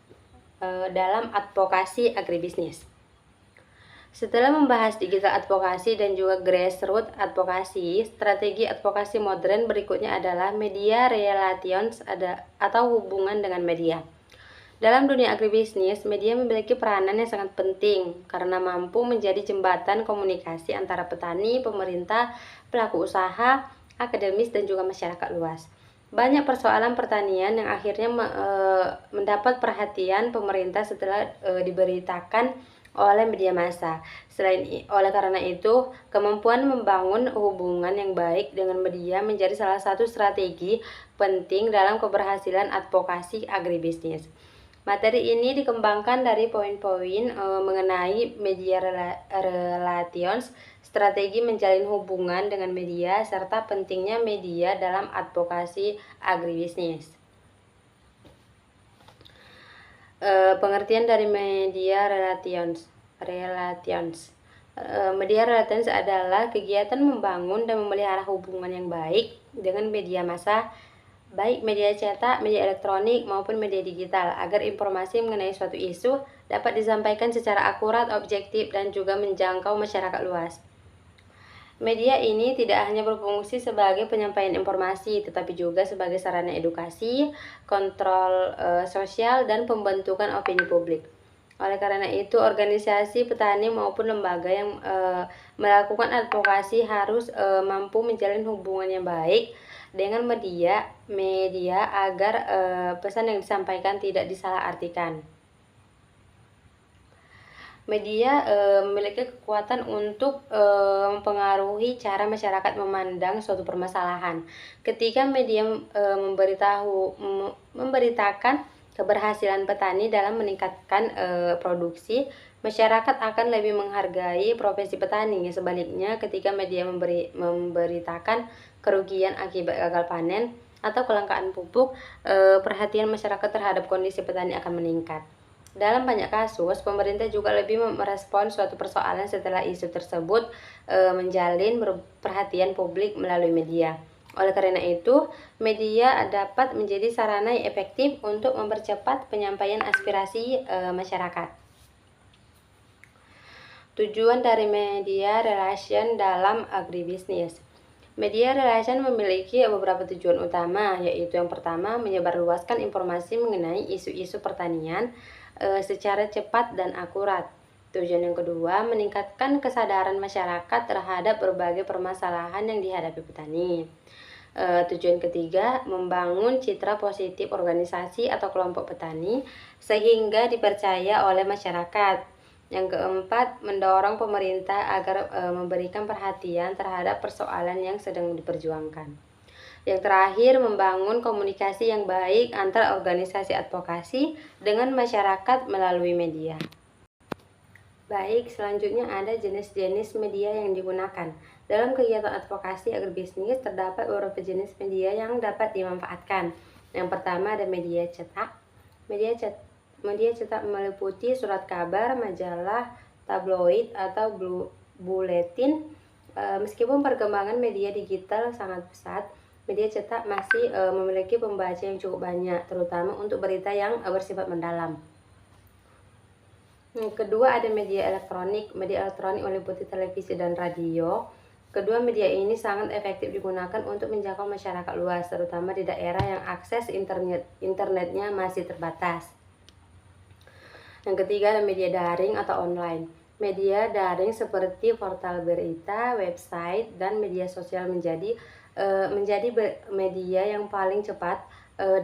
dalam advokasi agribisnis. Setelah membahas digital advokasi dan juga grassroots advokasi, strategi advokasi modern berikutnya adalah media relations atau hubungan dengan media. Dalam dunia agribisnis, media memiliki peranan yang sangat penting karena mampu menjadi jembatan komunikasi antara petani, pemerintah, pelaku usaha, akademis, dan juga masyarakat luas. Banyak persoalan pertanian yang akhirnya mendapat perhatian pemerintah setelah diberitakan oleh media massa. Oleh karena itu, kemampuan membangun hubungan yang baik dengan media menjadi salah satu strategi penting dalam keberhasilan advokasi agribisnis. Materi ini dikembangkan dari poin-poin mengenai media relations, strategi menjalin hubungan dengan media, serta pentingnya media dalam advokasi agribisnis. Pengertian dari media relations. Media relations adalah kegiatan membangun dan memelihara hubungan yang baik dengan media massa, baik media cetak, media elektronik, maupun media digital, agar informasi mengenai suatu isu dapat disampaikan secara akurat, objektif, dan juga menjangkau masyarakat luas. Media ini tidak hanya berfungsi sebagai penyampaian informasi, tetapi juga sebagai sarana edukasi, kontrol sosial, dan pembentukan opini publik. Oleh karena itu, organisasi petani maupun lembaga yang melakukan advokasi harus mampu menjalin hubungan yang baik dengan media agar pesan yang disampaikan tidak disalahartikan. Media memiliki kekuatan untuk mempengaruhi cara masyarakat memandang suatu permasalahan. Ketika media memberitakan keberhasilan petani dalam meningkatkan produksi, masyarakat akan lebih menghargai profesi petani. Sebaliknya, ketika media memberitakan kerugian akibat gagal panen atau kelangkaan pupuk, perhatian masyarakat terhadap kondisi petani akan meningkat. Dalam banyak kasus, pemerintah juga lebih merespons suatu persoalan setelah isu tersebut menjalin perhatian publik melalui media. Oleh karena itu, media dapat menjadi sarana yang efektif untuk mempercepat penyampaian aspirasi masyarakat. Tujuan dari media relation dalam agribisnis. Media relation memiliki beberapa tujuan utama, yaitu yang pertama, menyebarluaskan informasi mengenai isu-isu pertanian secara cepat dan akurat. Tujuan yang kedua, meningkatkan kesadaran masyarakat terhadap berbagai permasalahan yang dihadapi petani. Tujuan ketiga, membangun citra positif organisasi atau kelompok petani sehingga dipercaya oleh masyarakat. Yang keempat, mendorong pemerintah agar memberikan perhatian terhadap persoalan yang sedang diperjuangkan. Yang terakhir, membangun komunikasi yang baik antara organisasi advokasi dengan masyarakat melalui media. Baik, selanjutnya ada jenis-jenis media yang digunakan. Dalam kegiatan advokasi agribisnis, terdapat beberapa jenis media yang dapat dimanfaatkan. Yang pertama ada media cetak. Media cetak meliputi surat kabar, majalah, tabloid, atau buletin. Meskipun perkembangan media digital sangat pesat, media cetak masih memiliki pembaca yang cukup banyak, terutama untuk berita yang bersifat mendalam. Yang kedua ada media elektronik. Media elektronik meliputi televisi dan radio. Kedua media ini sangat efektif digunakan untuk menjangkau masyarakat luas, terutama di daerah yang akses internetnya masih terbatas. Yang ketiga ada media daring atau online. Media daring seperti portal berita, website, dan media sosial menjadi media yang paling cepat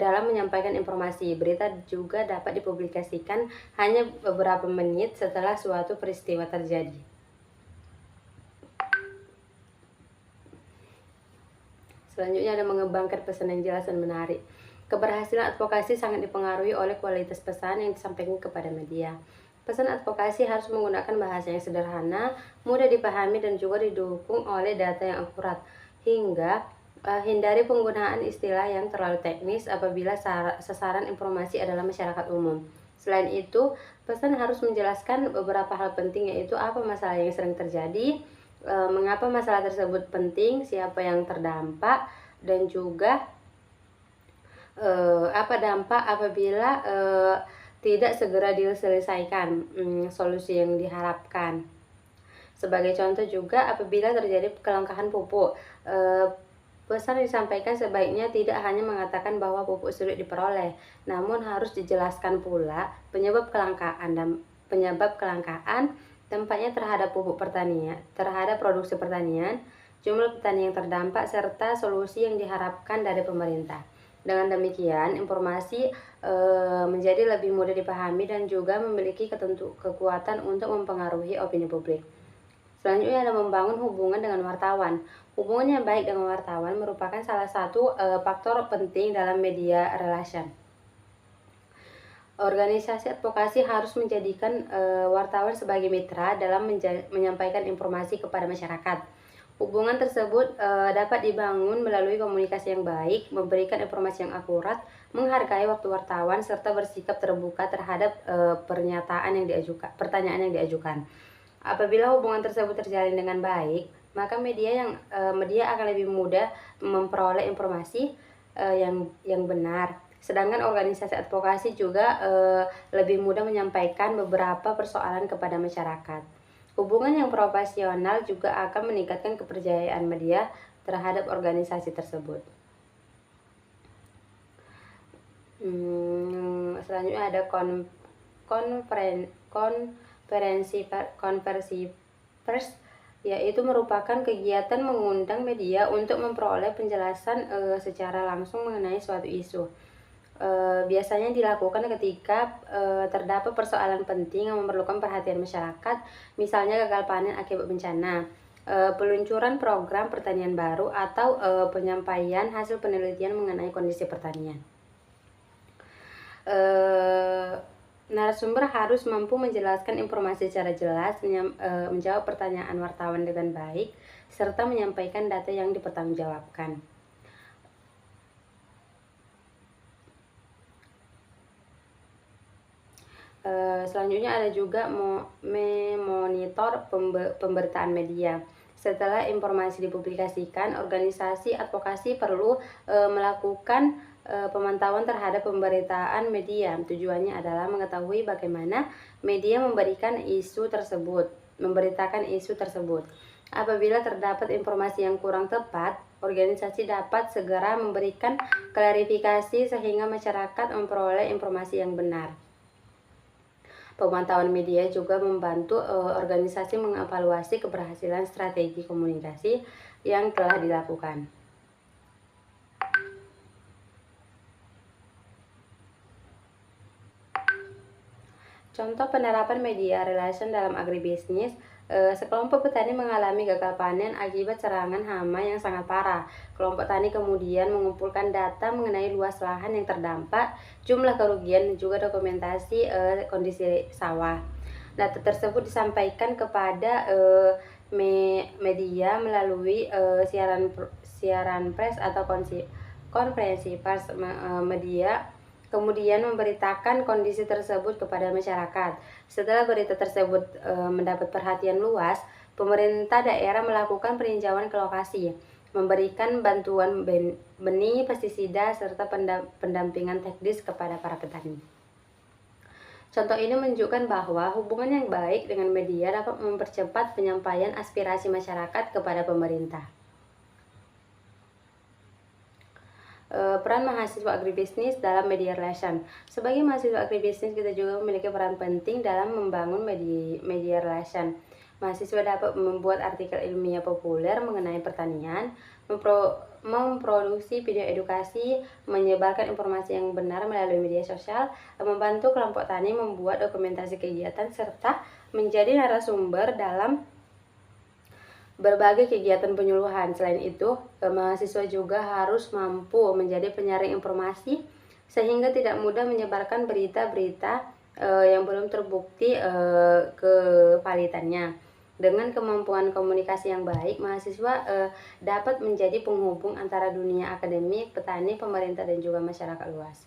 dalam menyampaikan informasi. Berita juga dapat dipublikasikan hanya beberapa menit setelah suatu peristiwa terjadi. Selanjutnya ada mengembangkan pesan yang jelas dan menarik. Keberhasilan advokasi sangat dipengaruhi oleh kualitas pesan yang disampaikan kepada media. Pesan advokasi harus menggunakan bahasa yang sederhana, mudah dipahami, dan juga didukung oleh data yang akurat. Hingga hindari penggunaan istilah yang terlalu teknis apabila sasaran informasi adalah masyarakat umum. Selain itu, pesan harus menjelaskan beberapa hal penting, yaitu apa masalah yang sering terjadi, mengapa masalah tersebut penting, siapa yang terdampak, dan juga apa dampak apabila tidak segera diselesaikan solusi yang diharapkan. Sebagai contoh juga, apabila terjadi kelangkaan pupuk, pesan disampaikan sebaiknya tidak hanya mengatakan bahwa pupuk sulit diperoleh, namun harus dijelaskan pula penyebab kelangkaan, dampaknya terhadap pupuk pertanian, terhadap produksi pertanian, jumlah petani yang terdampak, serta solusi yang diharapkan dari pemerintah. Dengan demikian, informasi menjadi lebih mudah dipahami dan juga memiliki kekuatan untuk mempengaruhi opini publik. Selanjutnya ada membangun hubungan dengan wartawan. Hubungan yang baik dengan wartawan merupakan salah satu faktor penting dalam media relation. Organisasi advokasi harus menjadikan wartawan sebagai mitra dalam menyampaikan informasi kepada masyarakat. Hubungan tersebut dapat dibangun melalui komunikasi yang baik, memberikan informasi yang akurat, menghargai waktu wartawan, serta bersikap terbuka terhadap pertanyaan yang diajukan. Apabila hubungan tersebut terjalin dengan baik, maka media akan lebih mudah memperoleh informasi yang benar. Sedangkan organisasi advokasi juga lebih mudah menyampaikan beberapa persoalan kepada masyarakat. Hubungan yang profesional juga akan meningkatkan kepercayaan media terhadap organisasi tersebut. Selanjutnya ada konversi pers, yaitu merupakan kegiatan mengundang media untuk memperoleh penjelasan secara langsung mengenai suatu isu. Biasanya dilakukan ketika terdapat persoalan penting yang memerlukan perhatian masyarakat, misalnya gagal panen akibat bencana, peluncuran program pertanian baru, atau penyampaian hasil penelitian mengenai kondisi pertanian. Narasumber harus mampu menjelaskan informasi secara jelas, menjawab pertanyaan wartawan dengan baik, serta menyampaikan data yang dipertanggungjawabkan. Selanjutnya ada juga memonitor pemberitaan media. Setelah informasi dipublikasikan, organisasi advokasi perlu melakukan pemantauan terhadap pemberitaan media. Tujuannya adalah mengetahui bagaimana media memberitakan isu tersebut. Apabila terdapat informasi yang kurang tepat, organisasi dapat segera memberikan klarifikasi sehingga masyarakat memperoleh informasi yang benar. Pemantauan media juga membantu organisasi mengevaluasi keberhasilan strategi komunikasi yang telah dilakukan. Contoh penerapan media relation dalam agribisnis. Sekelompok petani mengalami gagal panen akibat serangan hama yang sangat parah. Kelompok tani kemudian mengumpulkan data mengenai luas lahan yang terdampak, jumlah kerugian, dan juga dokumentasi kondisi sawah. Data tersebut disampaikan kepada media melalui siaran pers atau konferensi pers. Media kemudian memberitakan kondisi tersebut kepada masyarakat. Setelah berita tersebut mendapat perhatian luas, pemerintah daerah melakukan peninjauan ke lokasi, memberikan bantuan benih, pestisida, serta pendampingan teknis kepada para petani. Contoh ini menunjukkan bahwa hubungan yang baik dengan media dapat mempercepat penyampaian aspirasi masyarakat kepada pemerintah. Peran mahasiswa agribisnis dalam media relation. Sebagai mahasiswa agribisnis, kita juga memiliki peran penting dalam membangun media relation. Mahasiswa dapat membuat artikel ilmiah populer mengenai pertanian, memproduksi video edukasi, menyebarkan informasi yang benar melalui media sosial, membantu kelompok tani membuat dokumentasi kegiatan, serta menjadi narasumber dalam berbagai kegiatan penyuluhan. Selain itu, mahasiswa juga harus mampu menjadi penyaring informasi sehingga tidak mudah menyebarkan berita-berita yang belum terbukti kevaliditannya. Dengan kemampuan komunikasi yang baik, mahasiswa dapat menjadi penghubung antara dunia akademik, petani, pemerintah, dan juga masyarakat luas.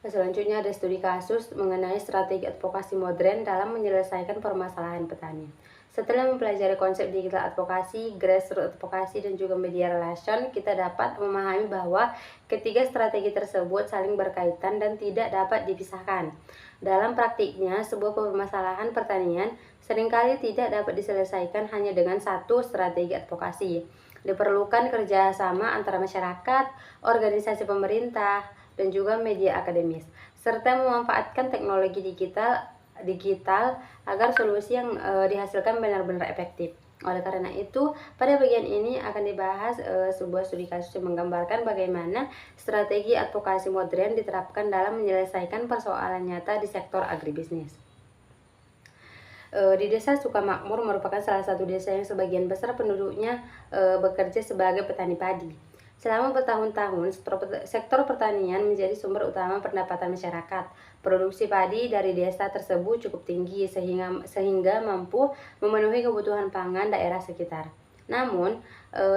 Selanjutnya ada studi kasus mengenai strategi advokasi modern dalam menyelesaikan permasalahan petani. Setelah mempelajari konsep digital advokasi, grassroots advokasi, dan juga media relation, kita dapat memahami bahwa ketiga strategi tersebut saling berkaitan dan tidak dapat dipisahkan. Dalam praktiknya, sebuah permasalahan pertanian seringkali tidak dapat diselesaikan hanya dengan satu strategi advokasi. Diperlukan kerjasama antara masyarakat, organisasi pemerintah, dan juga media akademis, serta memanfaatkan teknologi digital agar solusi yang dihasilkan benar-benar efektif. Oleh karena itu, pada bagian ini akan dibahas sebuah studi kasus yang menggambarkan bagaimana strategi advokasi modern diterapkan dalam menyelesaikan persoalan nyata di sektor agribisnis. Di desa Sukamakmur merupakan salah satu desa yang sebagian besar penduduknya bekerja sebagai petani padi. Selama bertahun-tahun, sektor pertanian menjadi sumber utama pendapatan masyarakat. Produksi padi dari desa tersebut cukup tinggi sehingga mampu memenuhi kebutuhan pangan daerah sekitar. Namun,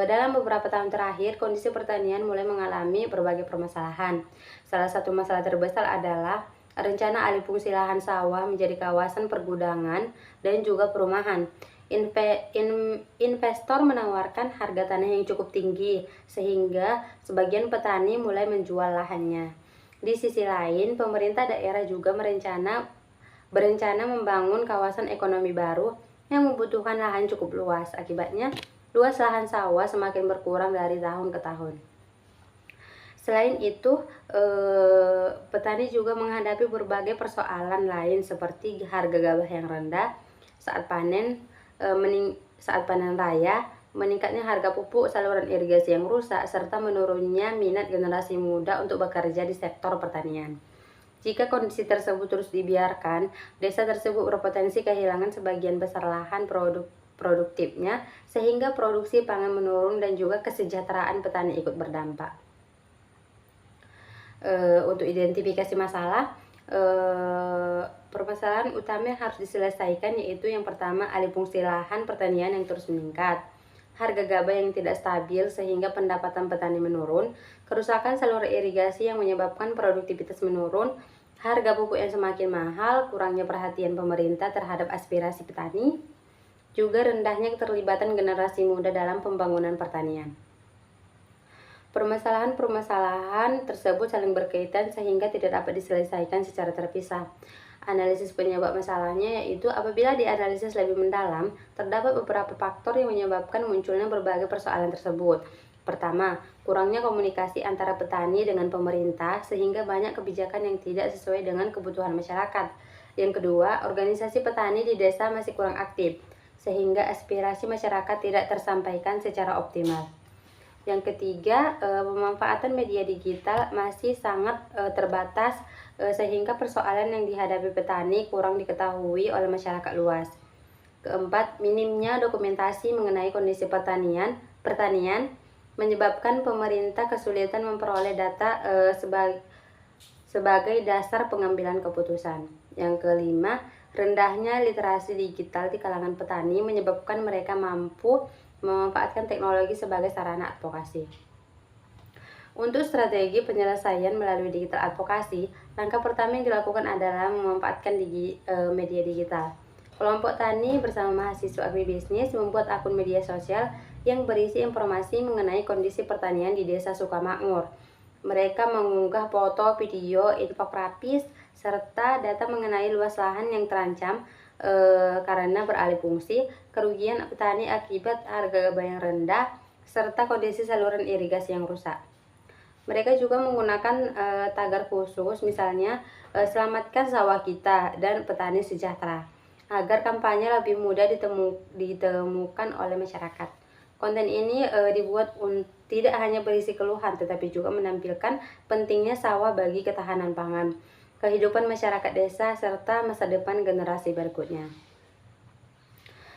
dalam beberapa tahun terakhir, kondisi pertanian mulai mengalami berbagai permasalahan. Salah satu masalah terbesar adalah rencana alih fungsi lahan sawah menjadi kawasan pergudangan dan juga perumahan. Investor menawarkan harga tanah yang cukup tinggi sehingga sebagian petani mulai menjual lahannya. Di sisi lain, pemerintah daerah juga berencana membangun kawasan ekonomi baru yang membutuhkan lahan cukup luas. Akibatnya, luas lahan sawah semakin berkurang dari tahun ke tahun. Selain itu, petani juga menghadapi berbagai persoalan lain seperti harga gabah yang rendah saat panen raya, meningkatnya harga pupuk, saluran irigasi yang rusak, serta menurunnya minat generasi muda untuk bekerja di sektor pertanian. Jika kondisi tersebut terus dibiarkan, desa tersebut berpotensi kehilangan sebagian besar lahan produktifnya, sehingga produksi pangan menurun dan juga kesejahteraan petani ikut berdampak. Untuk identifikasi masalah, permasalahan utama yang harus diselesaikan yaitu yang pertama, alih fungsi lahan pertanian yang terus meningkat, harga gabah yang tidak stabil sehingga pendapatan petani menurun, kerusakan saluran irigasi yang menyebabkan produktivitas menurun, harga pupuk yang semakin mahal, kurangnya perhatian pemerintah terhadap aspirasi petani, juga rendahnya keterlibatan generasi muda dalam pembangunan pertanian. Permasalahan-permasalahan tersebut saling berkaitan sehingga tidak dapat diselesaikan secara terpisah. Analisis penyebab masalahnya yaitu apabila dianalisis lebih mendalam, terdapat beberapa faktor yang menyebabkan munculnya berbagai persoalan tersebut. Pertama, kurangnya komunikasi antara petani dengan pemerintah sehingga banyak kebijakan yang tidak sesuai dengan kebutuhan masyarakat. Yang kedua, organisasi petani di desa masih kurang aktif sehingga aspirasi masyarakat tidak tersampaikan secara optimal. Yang ketiga, pemanfaatan media digital masih sangat terbatas sehingga persoalan yang dihadapi petani kurang diketahui oleh masyarakat luas. Keempat, minimnya dokumentasi mengenai kondisi pertanian menyebabkan pemerintah kesulitan memperoleh data sebagai dasar pengambilan keputusan. Yang kelima, rendahnya literasi digital di kalangan petani menyebabkan mereka mampu memanfaatkan teknologi sebagai sarana advokasi. Untuk strategi penyelesaian melalui digital advokasi, langkah pertama yang dilakukan adalah memanfaatkan media digital. Kelompok tani bersama mahasiswa agribisnis membuat akun media sosial yang berisi informasi mengenai kondisi pertanian di Desa Sukamakmur. Mereka mengunggah foto, video, infografis, serta data mengenai luas lahan yang terancam karena beralih fungsi, kerugian petani akibat harga gabah yang rendah, serta kondisi saluran irigasi yang rusak. Mereka juga menggunakan tagar khusus, misalnya selamatkan sawah kita dan petani sejahtera, agar kampanye lebih mudah ditemukan oleh masyarakat. Konten ini dibuat tidak hanya berisi keluhan, tetapi juga menampilkan pentingnya sawah bagi ketahanan pangan, kehidupan masyarakat desa, serta masa depan generasi berikutnya.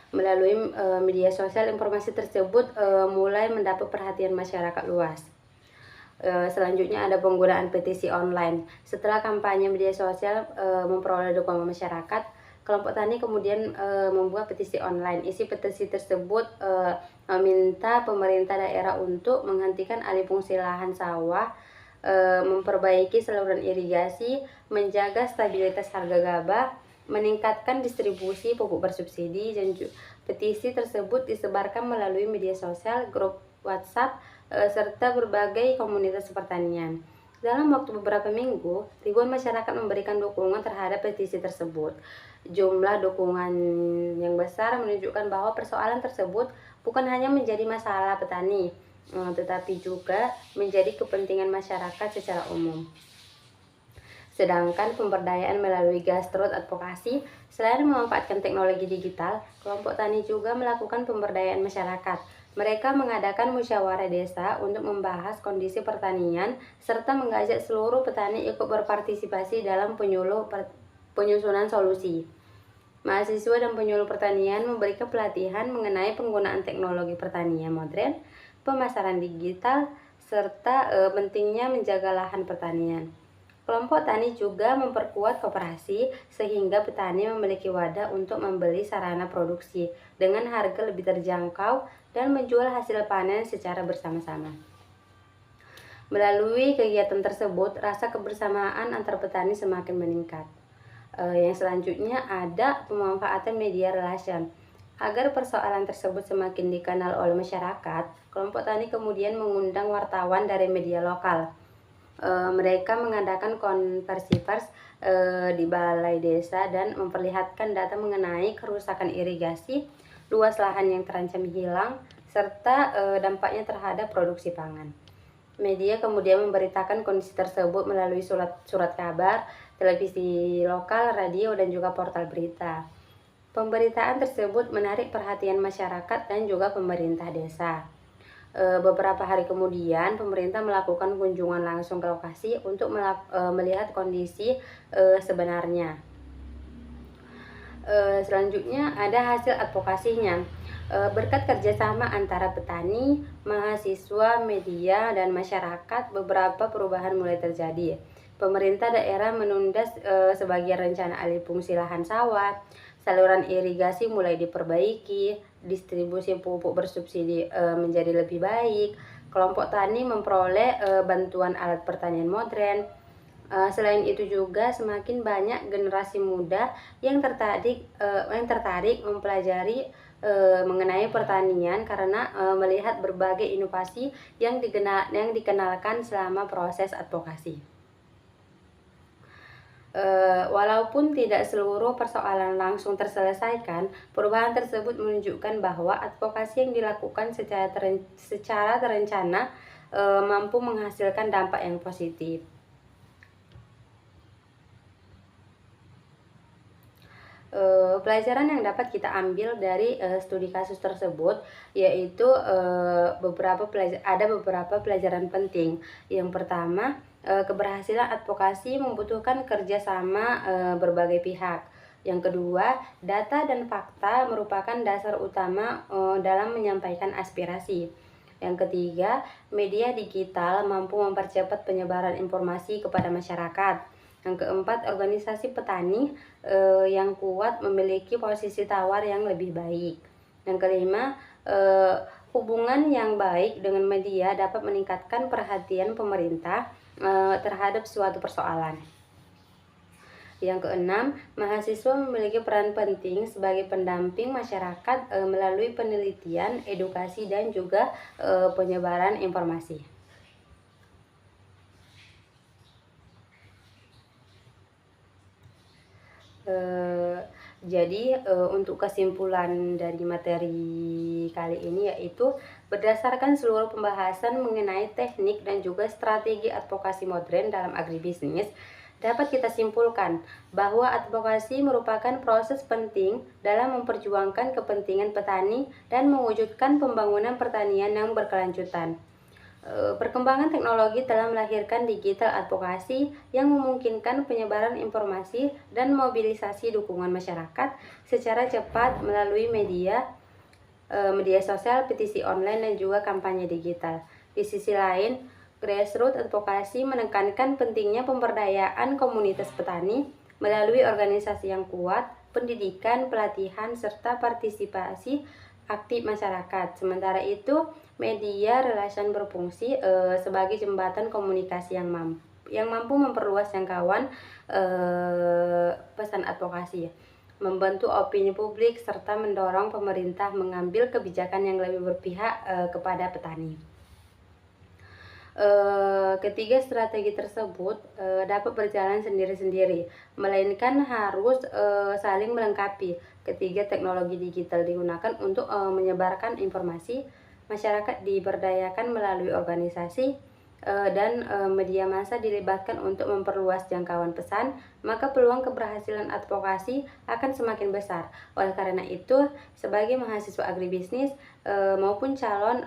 Melalui media sosial, informasi tersebut mulai mendapat perhatian masyarakat luas. Selanjutnya ada penggunaan petisi online. Setelah kampanye media sosial memperoleh dukungan masyarakat, kelompok tani kemudian membuat petisi online. Isi petisi tersebut meminta pemerintah daerah untuk menghentikan alih fungsi lahan sawah, memperbaiki saluran irigasi, menjaga stabilitas harga gabah, meningkatkan distribusi pupuk bersubsidi, dan petisi tersebut disebarkan melalui media sosial, grup WhatsApp, serta berbagai komunitas pertanian. Dalam waktu beberapa minggu, ribuan masyarakat memberikan dukungan terhadap petisi tersebut. Jumlah dukungan yang besar menunjukkan bahwa persoalan tersebut bukan hanya menjadi masalah petani, tetapi juga menjadi kepentingan masyarakat secara umum. Sedangkan pemberdayaan melalui grassroots advokasi, selain memanfaatkan teknologi digital, kelompok tani juga melakukan pemberdayaan masyarakat. Mereka mengadakan musyawarah desa untuk membahas kondisi pertanian, serta mengajak seluruh petani ikut berpartisipasi dalam penyusunan solusi. Mahasiswa dan penyuluh pertanian memberikan pelatihan mengenai penggunaan teknologi pertanian modern, pemasaran digital, serta pentingnya menjaga lahan pertanian. Kelompok tani juga memperkuat koperasi sehingga petani memiliki wadah untuk membeli sarana produksi dengan harga lebih terjangkau dan menjual hasil panen secara bersama-sama. Melalui kegiatan tersebut, rasa kebersamaan antar petani semakin meningkat. Yang selanjutnya ada pemanfaatan media relation. Agar persoalan tersebut semakin dikenal oleh masyarakat, kelompok tani kemudian mengundang wartawan dari media lokal. Mereka mengadakan konversi pers di balai desa dan memperlihatkan data mengenai kerusakan irigasi, luas lahan yang terancam hilang, serta dampaknya terhadap produksi pangan. Media kemudian memberitakan kondisi tersebut melalui surat kabar, televisi lokal, radio, dan juga portal berita. Pemberitaan tersebut menarik perhatian masyarakat dan juga pemerintah desa. Beberapa hari kemudian, pemerintah melakukan kunjungan langsung ke lokasi untuk melihat kondisi sebenarnya. Selanjutnya ada hasil advokasinya. Berkat kerjasama antara petani, mahasiswa, media, dan masyarakat, beberapa perubahan mulai terjadi. Pemerintah daerah menunda sebagian rencana alih fungsi lahan sawah, saluran irigasi mulai diperbaiki, distribusi pupuk bersubsidi menjadi lebih baik, kelompok tani memperoleh bantuan alat pertanian modern. Selain itu juga semakin banyak generasi muda yang tertarik mempelajari mengenai pertanian karena melihat berbagai inovasi yang dikenalkan selama proses advokasi. Walaupun tidak seluruh persoalan langsung terselesaikan, perubahan tersebut menunjukkan bahwa advokasi yang dilakukan secara terencana mampu menghasilkan dampak yang positif. Pelajaran yang dapat kita ambil dari studi kasus tersebut yaitu ada beberapa pelajaran penting. Yang pertama, keberhasilan advokasi membutuhkan kerjasama berbagai pihak. Yang kedua, data dan fakta merupakan dasar utama dalam menyampaikan aspirasi. Yang ketiga, media digital mampu mempercepat penyebaran informasi kepada masyarakat. Yang keempat, organisasi petani yang kuat memiliki posisi tawar yang lebih baik. Yang kelima, hubungan yang baik dengan media dapat meningkatkan perhatian pemerintah terhadap suatu persoalan. Yang keenam, mahasiswa memiliki peran penting sebagai pendamping masyarakat melalui penelitian, edukasi, dan juga penyebaran informasi. Jadi untuk kesimpulan dari materi kali ini yaitu berdasarkan seluruh pembahasan mengenai teknik dan juga strategi advokasi modern dalam agribisnis, dapat kita simpulkan bahwa advokasi merupakan proses penting dalam memperjuangkan kepentingan petani dan mewujudkan pembangunan pertanian yang berkelanjutan. Perkembangan teknologi telah melahirkan digital advokasi yang memungkinkan penyebaran informasi dan mobilisasi dukungan masyarakat secara cepat melalui media sosial, petisi online, dan juga kampanye digital. Di sisi lain, grassroots advokasi menekankan pentingnya pemberdayaan komunitas petani melalui organisasi yang kuat, pendidikan, pelatihan, serta partisipasi aktif masyarakat. Sementara itu, media relation berfungsi sebagai jembatan komunikasi yang mampu memperluas jangkauan pesan advokasi, membentuk opini publik, serta mendorong pemerintah mengambil kebijakan yang lebih berpihak kepada petani. Ketiga strategi tersebut dapat berjalan sendiri-sendiri, melainkan harus saling melengkapi. Ketiga, teknologi digital digunakan untuk menyebarkan informasi, masyarakat diberdayakan melalui organisasi, dan media massa dilibatkan untuk memperluas jangkauan pesan, maka peluang keberhasilan advokasi akan semakin besar. Oleh karena itu, sebagai mahasiswa agribisnis maupun calon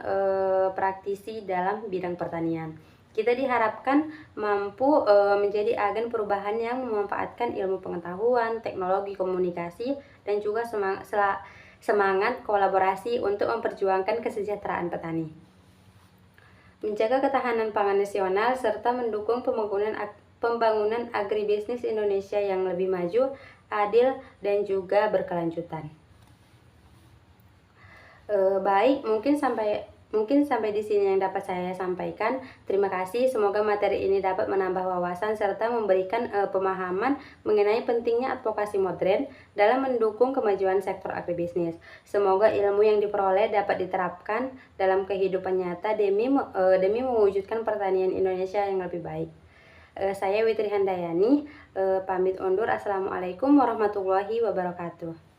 praktisi dalam bidang pertanian, kita diharapkan mampu menjadi agen perubahan yang memanfaatkan ilmu pengetahuan, teknologi komunikasi, dan juga semangat kolaborasi untuk memperjuangkan kesejahteraan petani. menjaga ketahanan pangan nasional, serta mendukung pembangunan agribisnis Indonesia yang lebih maju, adil, dan juga berkelanjutan. Baik, mungkin sampai di sini yang dapat saya sampaikan. Terima kasih. Semoga materi ini dapat menambah wawasan serta memberikan pemahaman mengenai pentingnya advokasi modern dalam mendukung kemajuan sektor agribisnis. Semoga ilmu yang diperoleh dapat diterapkan dalam kehidupan nyata demi mewujudkan pertanian Indonesia yang lebih baik. Saya Witri Handayani, pamit undur. Assalamualaikum warahmatullahi wabarakatuh.